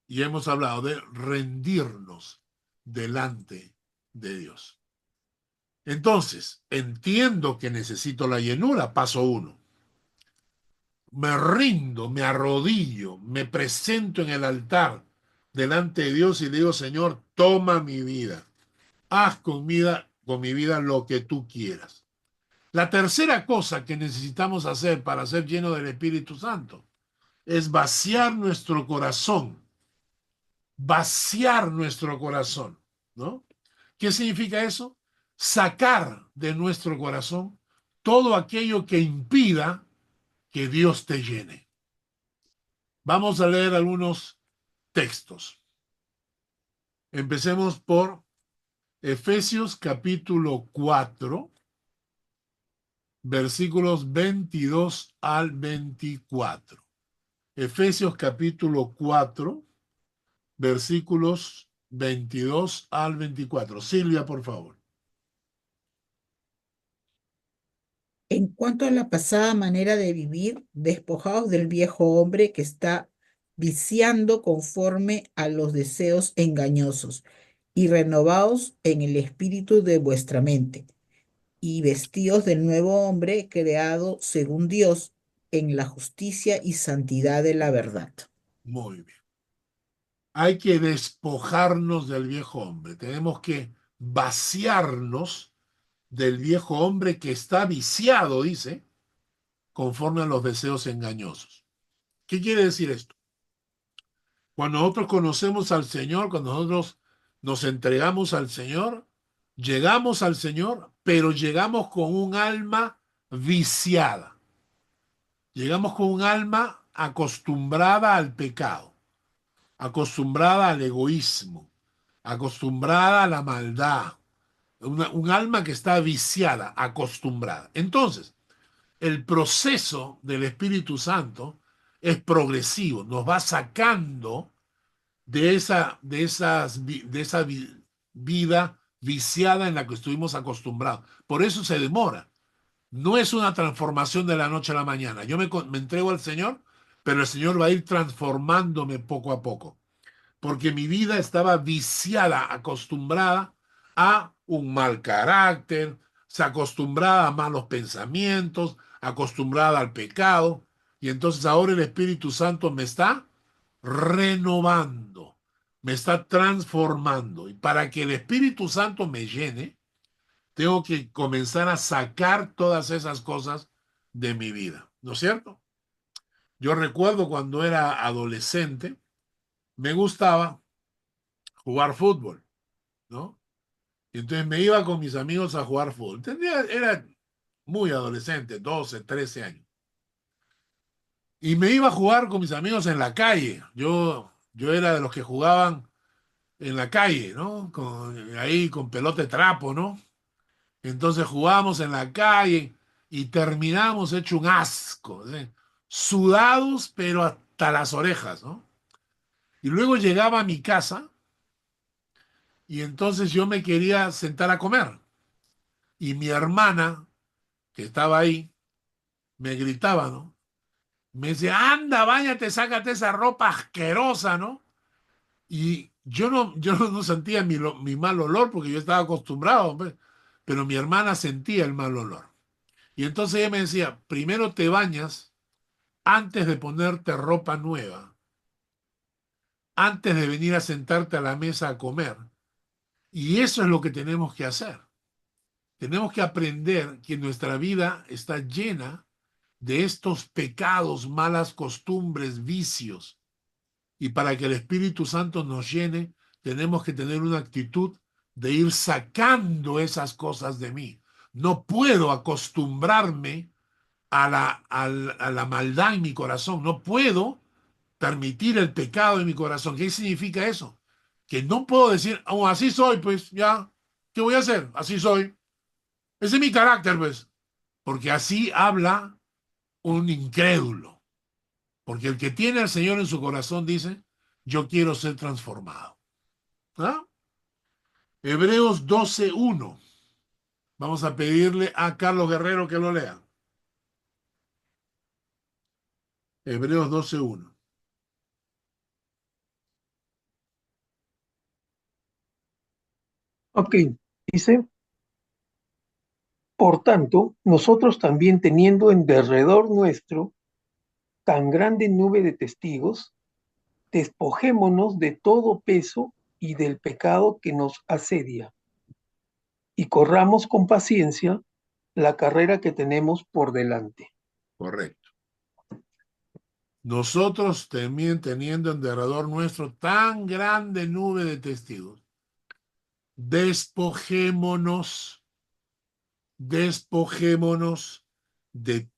y hemos hablado de rendirnos delante de Dios. Entonces, entiendo que necesito la llenura, paso 1. Me rindo, me arrodillo, me presento en el altar delante de Dios y le digo, Señor, toma mi vida. Haz con mi vida lo que tú quieras. La tercera cosa que necesitamos hacer para ser lleno del Espíritu Santo es vaciar nuestro corazón. Vaciar nuestro corazón, ¿no? ¿Qué significa eso? Sacar de nuestro corazón todo aquello que impida que Dios te llene. Vamos a leer algunos textos. Empecemos por Efesios capítulo 4, versículos 22 al 24. Efesios capítulo 4, versículos 22 al 24. Silvia, por favor. En cuanto a la pasada manera de vivir, despojaos del viejo hombre que está viciando conforme a los deseos engañosos, y renovaos en el espíritu de vuestra mente, y vestíos del nuevo hombre creado según Dios en la justicia y santidad de la verdad. Muy bien. Hay que despojarnos del viejo hombre. Tenemos que vaciarnos del viejo hombre que está viciado, dice, conforme a los deseos engañosos. ¿Qué quiere decir esto? Cuando nosotros conocemos al Señor, cuando nosotros nos entregamos al Señor, llegamos al Señor, pero llegamos con un alma viciada. Llegamos con un alma acostumbrada al pecado, acostumbrada al egoísmo, acostumbrada a la maldad. Un alma que está viciada, acostumbrada. Entonces, el proceso del Espíritu Santo es progresivo, nos va sacando de esa vida viciada en la que estuvimos acostumbrados. Por eso se demora. No es una transformación de la noche a la mañana. Yo me entrego al Señor, pero el Señor va a ir transformándome poco a poco. Porque mi vida estaba viciada, acostumbrada a un mal carácter, se acostumbrada a malos pensamientos, acostumbrada al pecado. Y entonces ahora el Espíritu Santo me está renovando, me está transformando. Y para que el Espíritu Santo me llene, tengo que comenzar a sacar todas esas cosas de mi vida, ¿no es cierto? Yo recuerdo cuando era adolescente, me gustaba jugar fútbol, ¿no? Y entonces me iba con mis amigos a jugar fútbol. Era muy adolescente, 12, 13 años. Y me iba a jugar con mis amigos en la calle. Yo era de los que jugaban en la calle, ¿no? Ahí con pelota de trapo, ¿no? Entonces jugábamos en la calle y terminamos hecho un asco, ¿sí? Sudados, pero hasta las orejas, ¿no? Y luego llegaba a mi casa y entonces yo me quería sentar a comer. Y mi hermana, que estaba ahí, me gritaba, ¿no? Me decía, anda, báñate, sácate esa ropa asquerosa, ¿no? Y yo no sentía mi mal olor porque yo estaba acostumbrado, hombre, pero mi hermana sentía el mal olor. Y entonces ella me decía, primero te bañas antes de ponerte ropa nueva, antes de venir a sentarte a la mesa a comer. Y eso es lo que tenemos que hacer. Tenemos que aprender que nuestra vida está llena de estos pecados, malas costumbres, vicios. Y para que el Espíritu Santo nos llene, tenemos que tener una actitud de ir sacando esas cosas de mí. No puedo acostumbrarme a la maldad en mi corazón. No puedo permitir el pecado en mi corazón. ¿Qué significa eso? Que no puedo decir, oh, así soy, pues ya, ¿qué voy a hacer? Así soy. Ese es mi carácter, pues. Porque así habla un incrédulo. Porque el que tiene al Señor en su corazón dice, yo quiero ser transformado. ¿Ah? Hebreos 12:1. Vamos a pedirle a Carlos Guerrero que lo lea. Hebreos 12:1. Ok, dice, por tanto, nosotros también teniendo en derredor nuestro tan grande nube de testigos, despojémonos de todo peso y del pecado que nos asedia, y corramos con paciencia la carrera que tenemos por delante. Correcto. Nosotros también teniendo en derredor nuestro tan grande nube de testigos, despojémonos de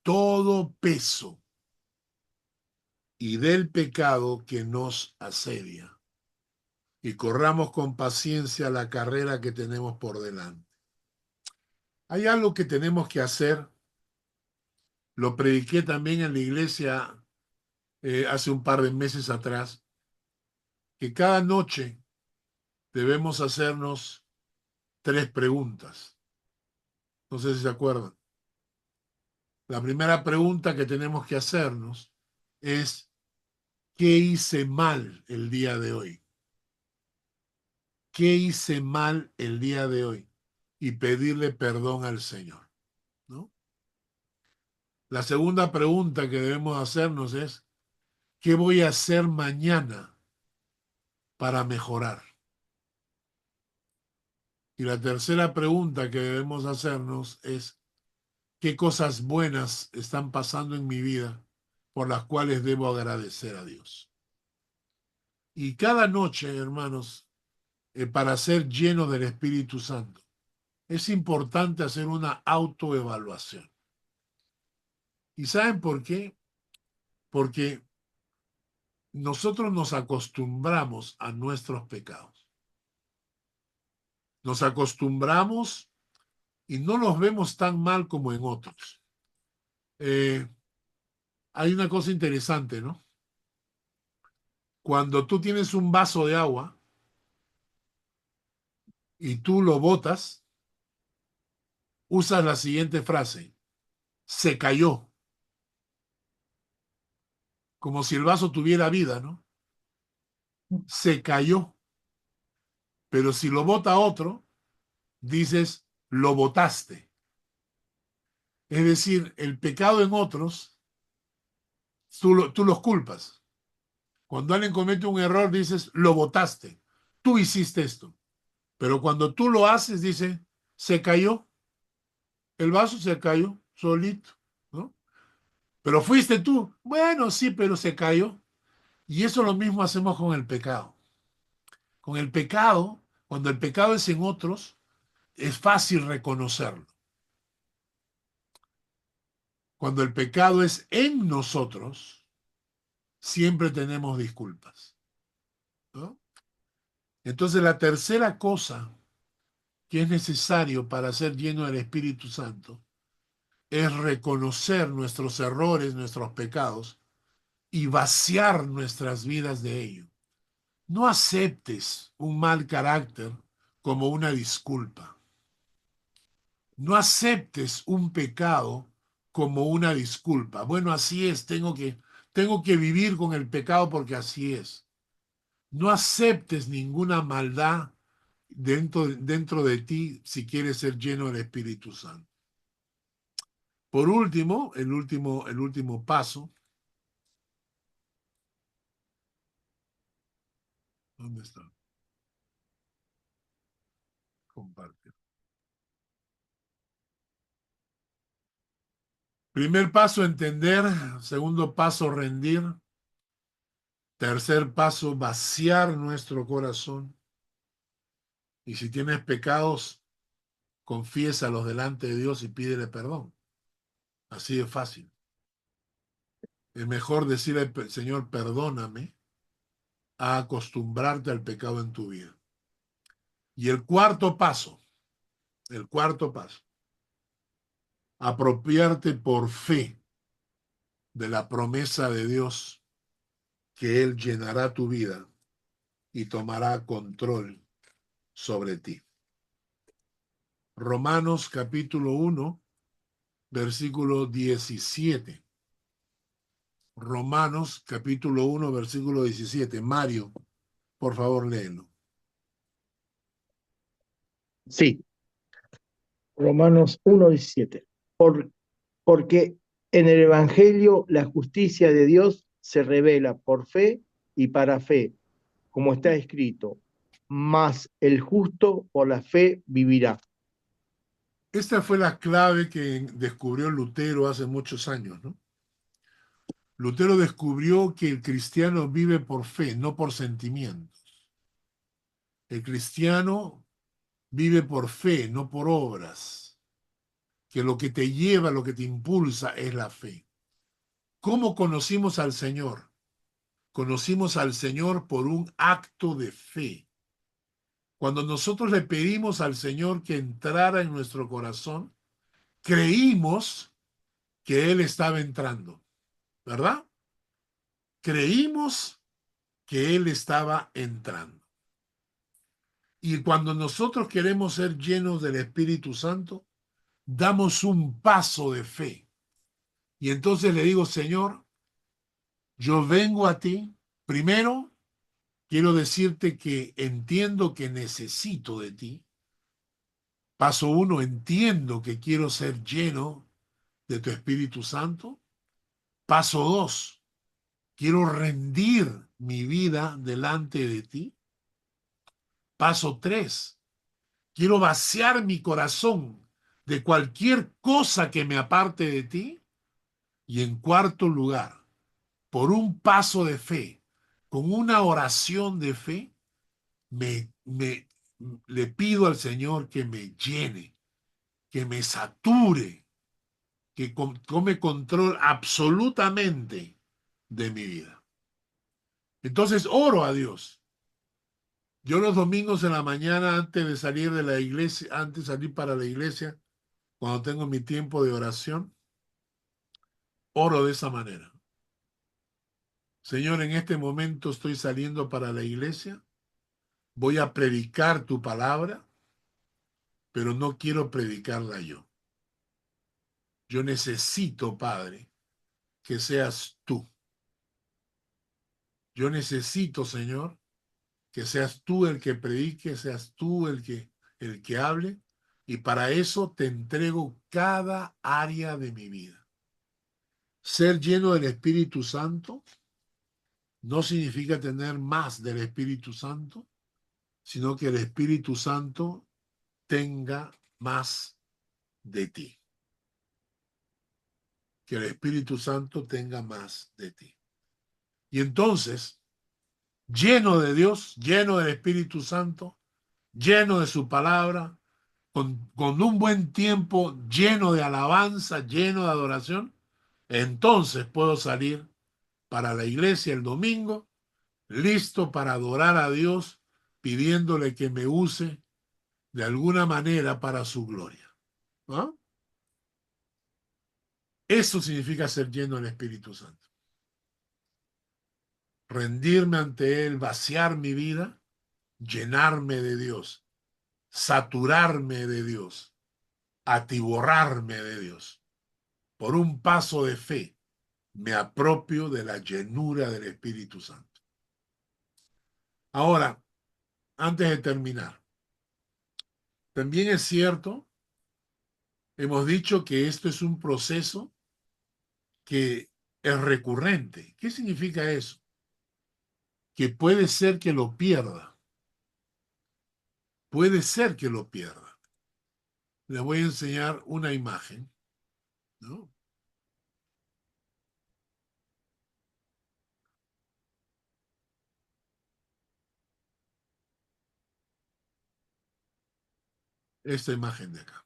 todo peso y del pecado que nos asedia y corramos con paciencia la carrera que tenemos por delante. Hay algo que tenemos que hacer, lo prediqué también en la iglesia hace un par de meses atrás, que cada noche debemos hacernos 3 preguntas. No sé si se acuerdan. La primera pregunta que tenemos que hacernos es, ¿qué hice mal el día de hoy? ¿Qué hice mal el día de hoy? Y pedirle perdón al Señor, ¿no? La segunda pregunta que debemos hacernos es, ¿qué voy a hacer mañana para mejorar? Y la tercera pregunta que debemos hacernos es, ¿qué cosas buenas están pasando en mi vida por las cuales debo agradecer a Dios? Y cada noche, hermanos, para ser lleno del Espíritu Santo, es importante hacer una autoevaluación. ¿Y saben por qué? Porque nosotros nos acostumbramos a nuestros pecados. Nos acostumbramos y no los vemos tan mal como en otros. Hay una cosa interesante, ¿no? Cuando tú tienes un vaso de agua y tú lo botas, usas la siguiente frase: se cayó, como si el vaso tuviera vida, ¿no? Se cayó. Pero si lo bota otro, dices, lo botaste. Es decir, el pecado en otros, tú los culpas. Cuando alguien comete un error, dices, lo botaste. Tú hiciste esto. Pero cuando tú lo haces, dice, se cayó. El vaso se cayó solito, ¿no? Pero fuiste tú. Bueno, sí, pero se cayó. Y eso lo mismo hacemos con el pecado. Con el pecado, cuando el pecado es en otros, es fácil reconocerlo. Cuando el pecado es en nosotros, siempre tenemos disculpas, ¿no? Entonces, la tercera cosa que es necesario para ser lleno del Espíritu Santo es reconocer nuestros errores, nuestros pecados y vaciar nuestras vidas de ello. No aceptes un mal carácter como una disculpa. No aceptes un pecado como una disculpa. Bueno, así es, tengo que vivir con el pecado porque así es. No aceptes ninguna maldad dentro de ti si quieres ser lleno del Espíritu Santo. Por último, el último paso. ¿Dónde está? Comparte. Primer paso, entender. Segundo paso, rendir. Tercer paso, vaciar nuestro corazón. Y si tienes pecados, confiésalos delante de Dios y pídele perdón. Así de fácil. Es mejor decirle al Señor, perdóname, a acostumbrarte al pecado en tu vida. Y el cuarto paso, apropiarte por fe de la promesa de Dios que Él llenará tu vida y tomará control sobre ti. Romanos capítulo 1, versículo 17. Romanos capítulo 1, versículo 17. Mario, por favor, léelo. Sí, Romanos 1:17. Porque en el Evangelio la justicia de Dios se revela por fe y para fe, como está escrito, mas el justo por la fe vivirá. Esta fue la clave que descubrió Lutero hace muchos años, ¿no? Lutero descubrió que el cristiano vive por fe, no por sentimientos. El cristiano vive por fe, no por obras. Que lo que te lleva, lo que te impulsa es la fe. ¿Cómo conocimos al Señor? Conocimos al Señor por un acto de fe. Cuando nosotros le pedimos al Señor que entrara en nuestro corazón, creímos que Él estaba entrando, ¿verdad? Creímos que Él estaba entrando. Y cuando nosotros queremos ser llenos del Espíritu Santo, damos un paso de fe. Y entonces le digo, Señor, yo vengo a ti. Primero, quiero decirte que entiendo que necesito de ti. Paso 1, entiendo que quiero ser lleno de tu Espíritu Santo. Paso 2, quiero rendir mi vida delante de ti. Paso 3, quiero vaciar mi corazón de cualquier cosa que me aparte de ti. Y en cuarto lugar, por un paso de fe, con una oración de fe, le pido al Señor que me llene, que me sature, que tome control absolutamente de mi vida. Entonces oro a Dios. Yo los domingos en la mañana, antes de salir de la iglesia, antes de salir para la iglesia, cuando tengo mi tiempo de oración, oro de esa manera. Señor, en este momento estoy saliendo para la iglesia, voy a predicar tu palabra, pero no quiero predicarla yo. Yo necesito, Padre, que seas tú. Yo necesito, Señor, que seas tú el que predique, seas tú el que hable, y para eso te entrego cada área de mi vida. Ser lleno del Espíritu Santo no significa tener más del Espíritu Santo, sino que el Espíritu Santo tenga más de ti. Que el Espíritu Santo tenga más de ti. Y entonces, lleno de Dios, lleno del Espíritu Santo, lleno de su palabra, con un buen tiempo, lleno de alabanza, lleno de adoración, entonces puedo salir para la iglesia el domingo, listo para adorar a Dios, pidiéndole que me use de alguna manera para su gloria. ¿No? Eso significa ser lleno del Espíritu Santo. Rendirme ante Él, vaciar mi vida, llenarme de Dios, saturarme de Dios, atiborrarme de Dios. Por un paso de fe, me apropio de la llenura del Espíritu Santo. Ahora, antes de terminar, también es cierto, hemos dicho que esto es un proceso que es recurrente. ¿Qué significa eso? Que puede ser que lo pierda. Puede ser que lo pierda. Les voy a enseñar una imagen, ¿no? Esta imagen de acá.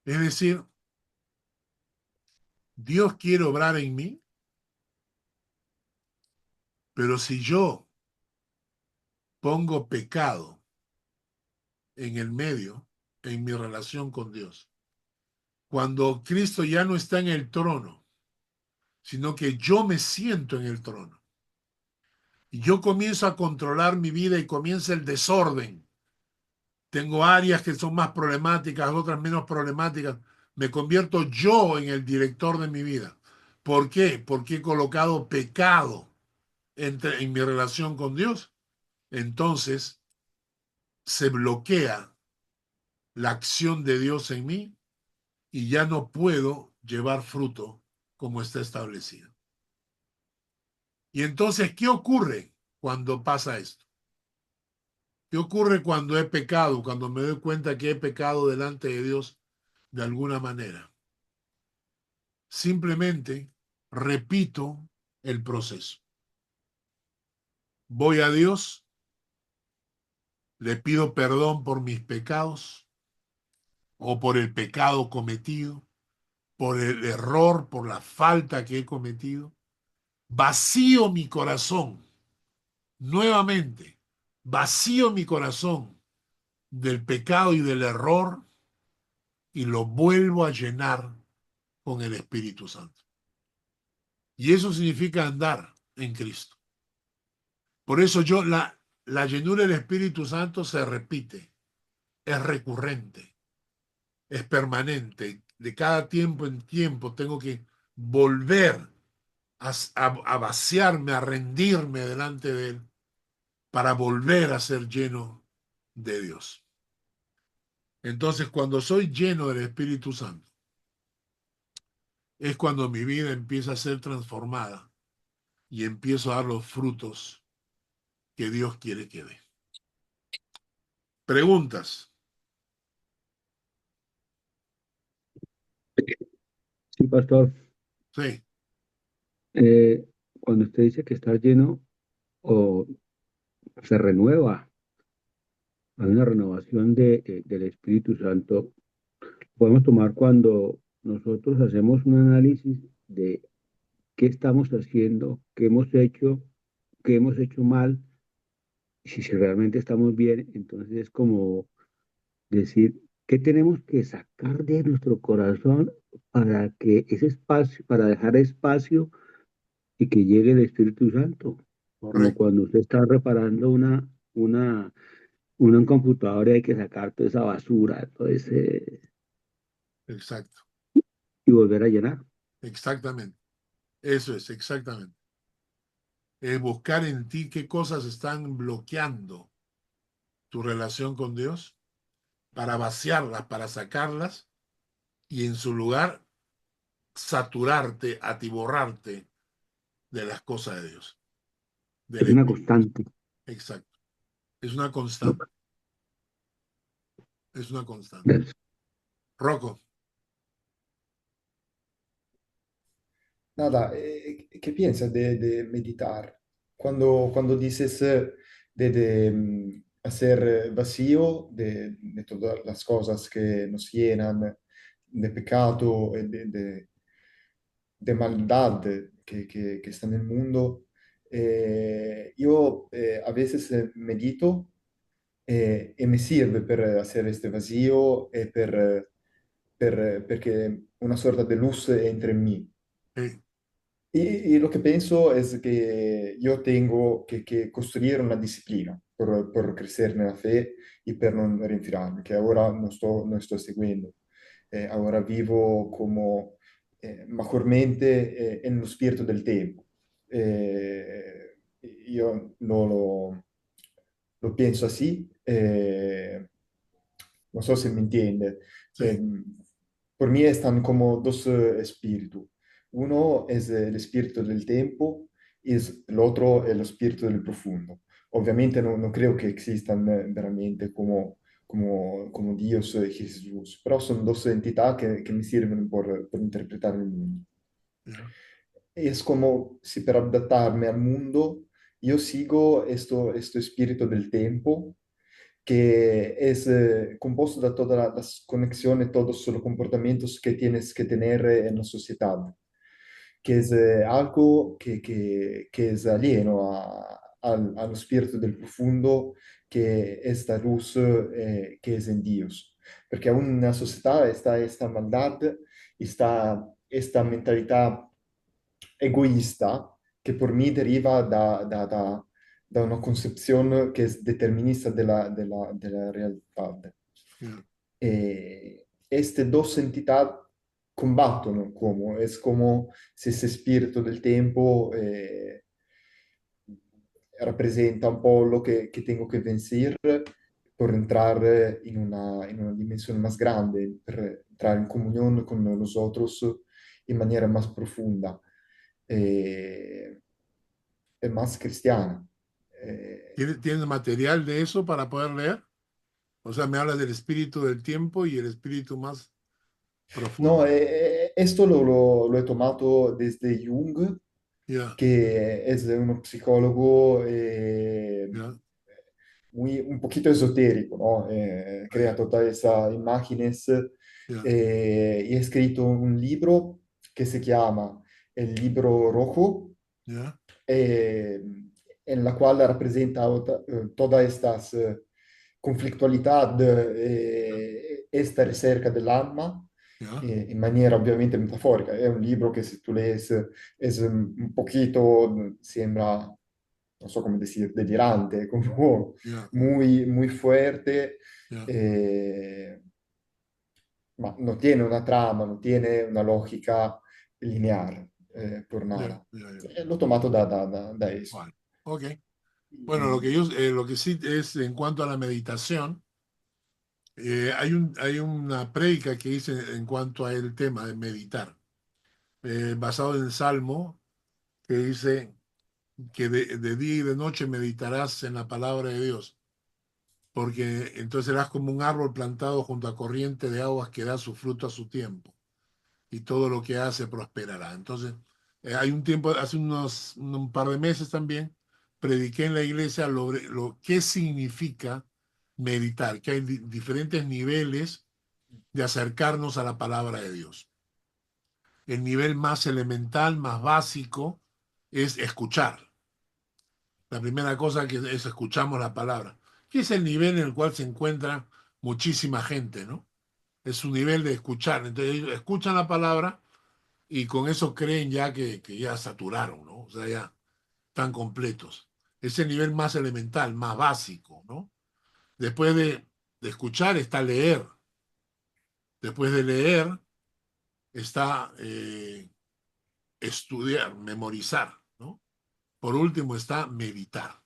Es decir, Dios quiere obrar en mí, pero si yo pongo pecado en el medio, en mi relación con Dios, cuando Cristo ya no está en el trono, sino que yo me siento en el trono, y yo comienzo a controlar mi vida y comienza el desorden. Tengo áreas que son más problemáticas, otras menos problemáticas. Me convierto yo en el director de mi vida. ¿Por qué? Porque he colocado pecado en mi relación con Dios. Entonces se bloquea la acción de Dios en mí y ya no puedo llevar fruto como está establecido. Y entonces, ¿qué ocurre cuando pasa esto? ¿Qué ocurre cuando he pecado, cuando me doy cuenta que he pecado delante de Dios de alguna manera? Simplemente repito el proceso. Voy a Dios, le pido perdón por mis pecados o por el pecado cometido, por el error, por la falta que he cometido. Vacío mi corazón, nuevamente, vacío mi corazón del pecado y del error y lo vuelvo a llenar con el Espíritu Santo. Y eso significa andar en Cristo. Por eso la llenura del Espíritu Santo se repite, es recurrente, es permanente. De cada tiempo en tiempo tengo que volver a vaciarme, a rendirme delante de Él para volver a ser lleno de Dios. Entonces, cuando soy lleno del Espíritu Santo, es cuando mi vida empieza a ser transformada y empiezo a dar los frutos que Dios quiere que dé. Preguntas. Sí, pastor. Sí, Cuando usted dice que está lleno o se renueva, hay una renovación del Espíritu Santo, podemos tomar cuando nosotros hacemos un análisis de qué estamos haciendo, qué hemos hecho mal, y si realmente estamos bien, entonces es como decir, ¿qué tenemos que sacar de nuestro corazón para que ese espacio, para dejar espacio y que llegue el Espíritu Santo? Como correcto, cuando usted está reparando un computador y hay que sacar toda esa basura, todo ese, exacto, y volver a llenar. exactamente. Eso es, exactamente. Es buscar en ti qué cosas están bloqueando tu relación con Dios para vaciarlas, para sacarlas y en su lugar saturarte, atiborrarte de las cosas de Dios, del Es una Espíritu. constante. Exacto. Es una ¿No? constante. Es una constante. Rocco. Nada, ¿qué piensas de meditar? Cuando dices de hacer vacío de todas las cosas que nos llenan de pecado, de maldad que está en el mundo, yo a veces medito e mi sirve per hacer este vacío e perché una sorta di luz entra in me. eh, Y lo que pienso es que yo tengo que construir una disciplina por crecer en la fe y por no rinflarme, que ahora no estoy siguiendo. Ahora vivo como mejormente en lo spirito del tiempo. Io lo pienso así. No sé si me entiende. sí, Por mí están como dos espíritus. Uno es el espíritu del tiempo y el otro el espíritu del profundo. Obviamente no creo que existan veramente como Dios y Jesús, pero son dos entidades que me sirven por interpretar el mundo. ya, Es como si para adaptarme al mundo yo sigo este espíritu del tiempo que es compuesto de todas las conexiones, todos los comportamientos que tienes que tener en la sociedad, que es algo que es alieno al espíritu del profundo, que es esta luz que es en Dios. Porque aún en la sociedad está esta maldad, está esta mentalidad egoísta que por mí deriva da una concepción que es determinista de la realidad. ya. Este dos entidades combattono como, es como si ese espíritu del tiempo representa un po' lo que tengo que vencer por entrar en una dimensión más grande, per entrar en comunión con los otros en manera más profunda e más cristiana. ¿Tienes material de eso para poder leer? O sea, me hablas del espíritu del tiempo y el espíritu más No, profundo. esto lo he tomado desde Jung, Ya, que es uno psicólogo ya, un poquito esotérico, ¿no? Crea ya, todas esas imágenes ya, y ha escrito un libro que se llama El Libro Rojo, ya, eh, en la cual representa todas estas conflictualidad, esta recerca del alma ¿ya? en manera obviamente metafórica. Es un libro que si tú lees es un poquito, sembra, no sé cómo decir, delirante, como Ya, muy, muy fuerte, ya, eh, ma no tiene una trama, no tiene una lógica lineal, por ya, nada. ya, ya. L'ho tomato da eso. Bueno, ok. Bueno, lo que sí es en cuanto a la meditación, hay una prédica que hice en cuanto a el tema de meditar, basado en el Salmo, que dice que de día y de noche meditarás en la palabra de Dios, porque entonces serás como un árbol plantado junto a corriente de aguas que da su fruto a su tiempo, y todo lo que hace prosperará. Entonces, hay un tiempo, hace un par de meses también, prediqué en la iglesia lo que significa meditar, que hay diferentes niveles de acercarnos a la palabra de Dios. El nivel más elemental, más básico, es escuchar. La primera cosa que es escuchamos la palabra, que es el nivel en el cual se encuentra muchísima gente, ¿no? Es su nivel de escuchar. Entonces ellos escuchan la palabra y con eso creen ya que ya saturaron, ¿no? O sea, ya están completos. Es el nivel más elemental, más básico, ¿no? Después de escuchar está leer. Después de leer está estudiar, memorizar, ¿no? Por último está meditar.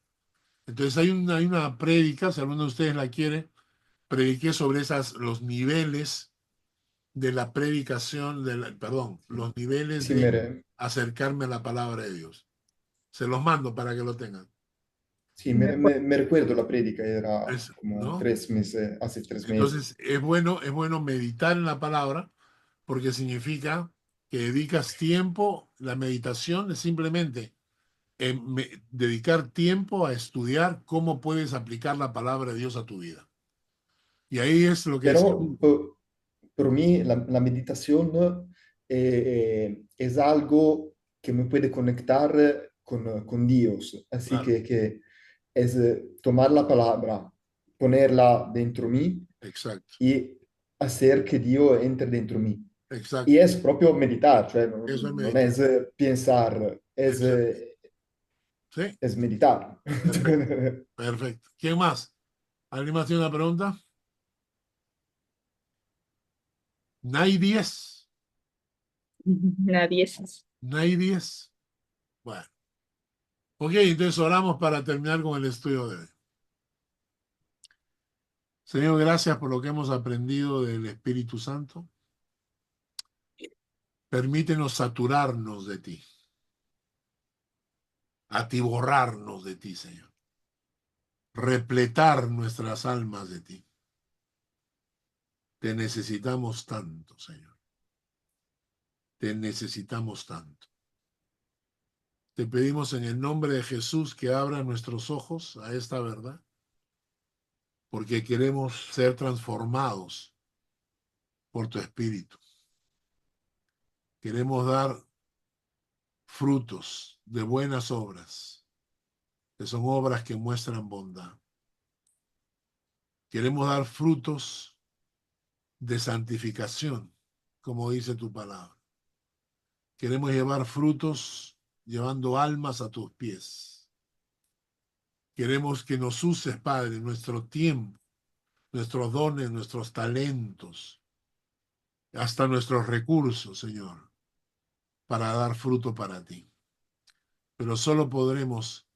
Entonces hay una prédica, si alguno de ustedes la quiere, prediqué sobre los niveles de la predicación, perdón, los niveles Sì, de acercarme a la palabra de Dios. Se los mando para que lo tengan. sì, me recuerdo la predica, era como ¿No? 3 meses, hace 3 meses. Entonces es bueno meditar en la palabra porque significa que dedicas tiempo, la meditación es simplemente dedicar tiempo a estudiar cómo puedes aplicar la palabra de Dios a tu vida. Y ahí es lo que decía. Pero por mí la meditación es algo que me puede conectar con Dios. Así Claro, que es tomar la palabra, ponerla dentro mí exacto, y hacer que Dios entre dentro mí. Y exacto. es propio meditar, cioè Eso es non è meditar. pensar, Exacto. Sí, es meditar. perfecto, perfecto. ¿Quién más? ¿Alguien más tiene una pregunta? Nadie. Nadie es. Nadie. Bueno. Ok, entonces oramos para terminar con el estudio de hoy. Señor, gracias por lo que hemos aprendido del Espíritu Santo. Permítenos saturarnos de ti, atiborrarnos de ti, Señor. Repletar nuestras almas de ti. Te necesitamos tanto, Señor. Te necesitamos tanto. Te pedimos en el nombre de Jesús que abra nuestros ojos a esta verdad, porque queremos ser transformados por tu Espíritu. Queremos dar frutos de buenas obras, que son obras que muestran bondad. Queremos dar frutos de santificación, como dice tu palabra. Queremos llevar frutos llevando almas a tus pies. Queremos que nos uses, Padre, nuestro tiempo, nuestros dones, nuestros talentos, hasta nuestros recursos, Señor, para dar fruto para ti. Pero solo podremos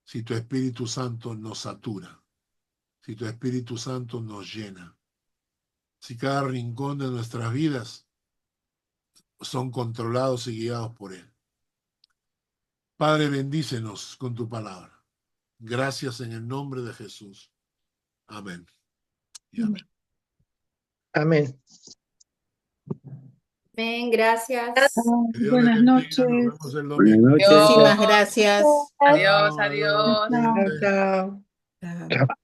si tu Espíritu Santo nos satura, si tu Espíritu Santo nos llena, si cada rincón de nuestras vidas son controlados y guiados por Él. Padre, bendícenos con tu palabra. Gracias en el nombre de Jesús. Amén. Y amén. Amén. Amén, gracias. Que Dios les Buenas bendiga. Nos noches. vemos el Buenas domingo. noches. Muchísimas Adiós. gracias. Adiós, Chao, adiós. cuídense. Chao, chao. Chao. Chao.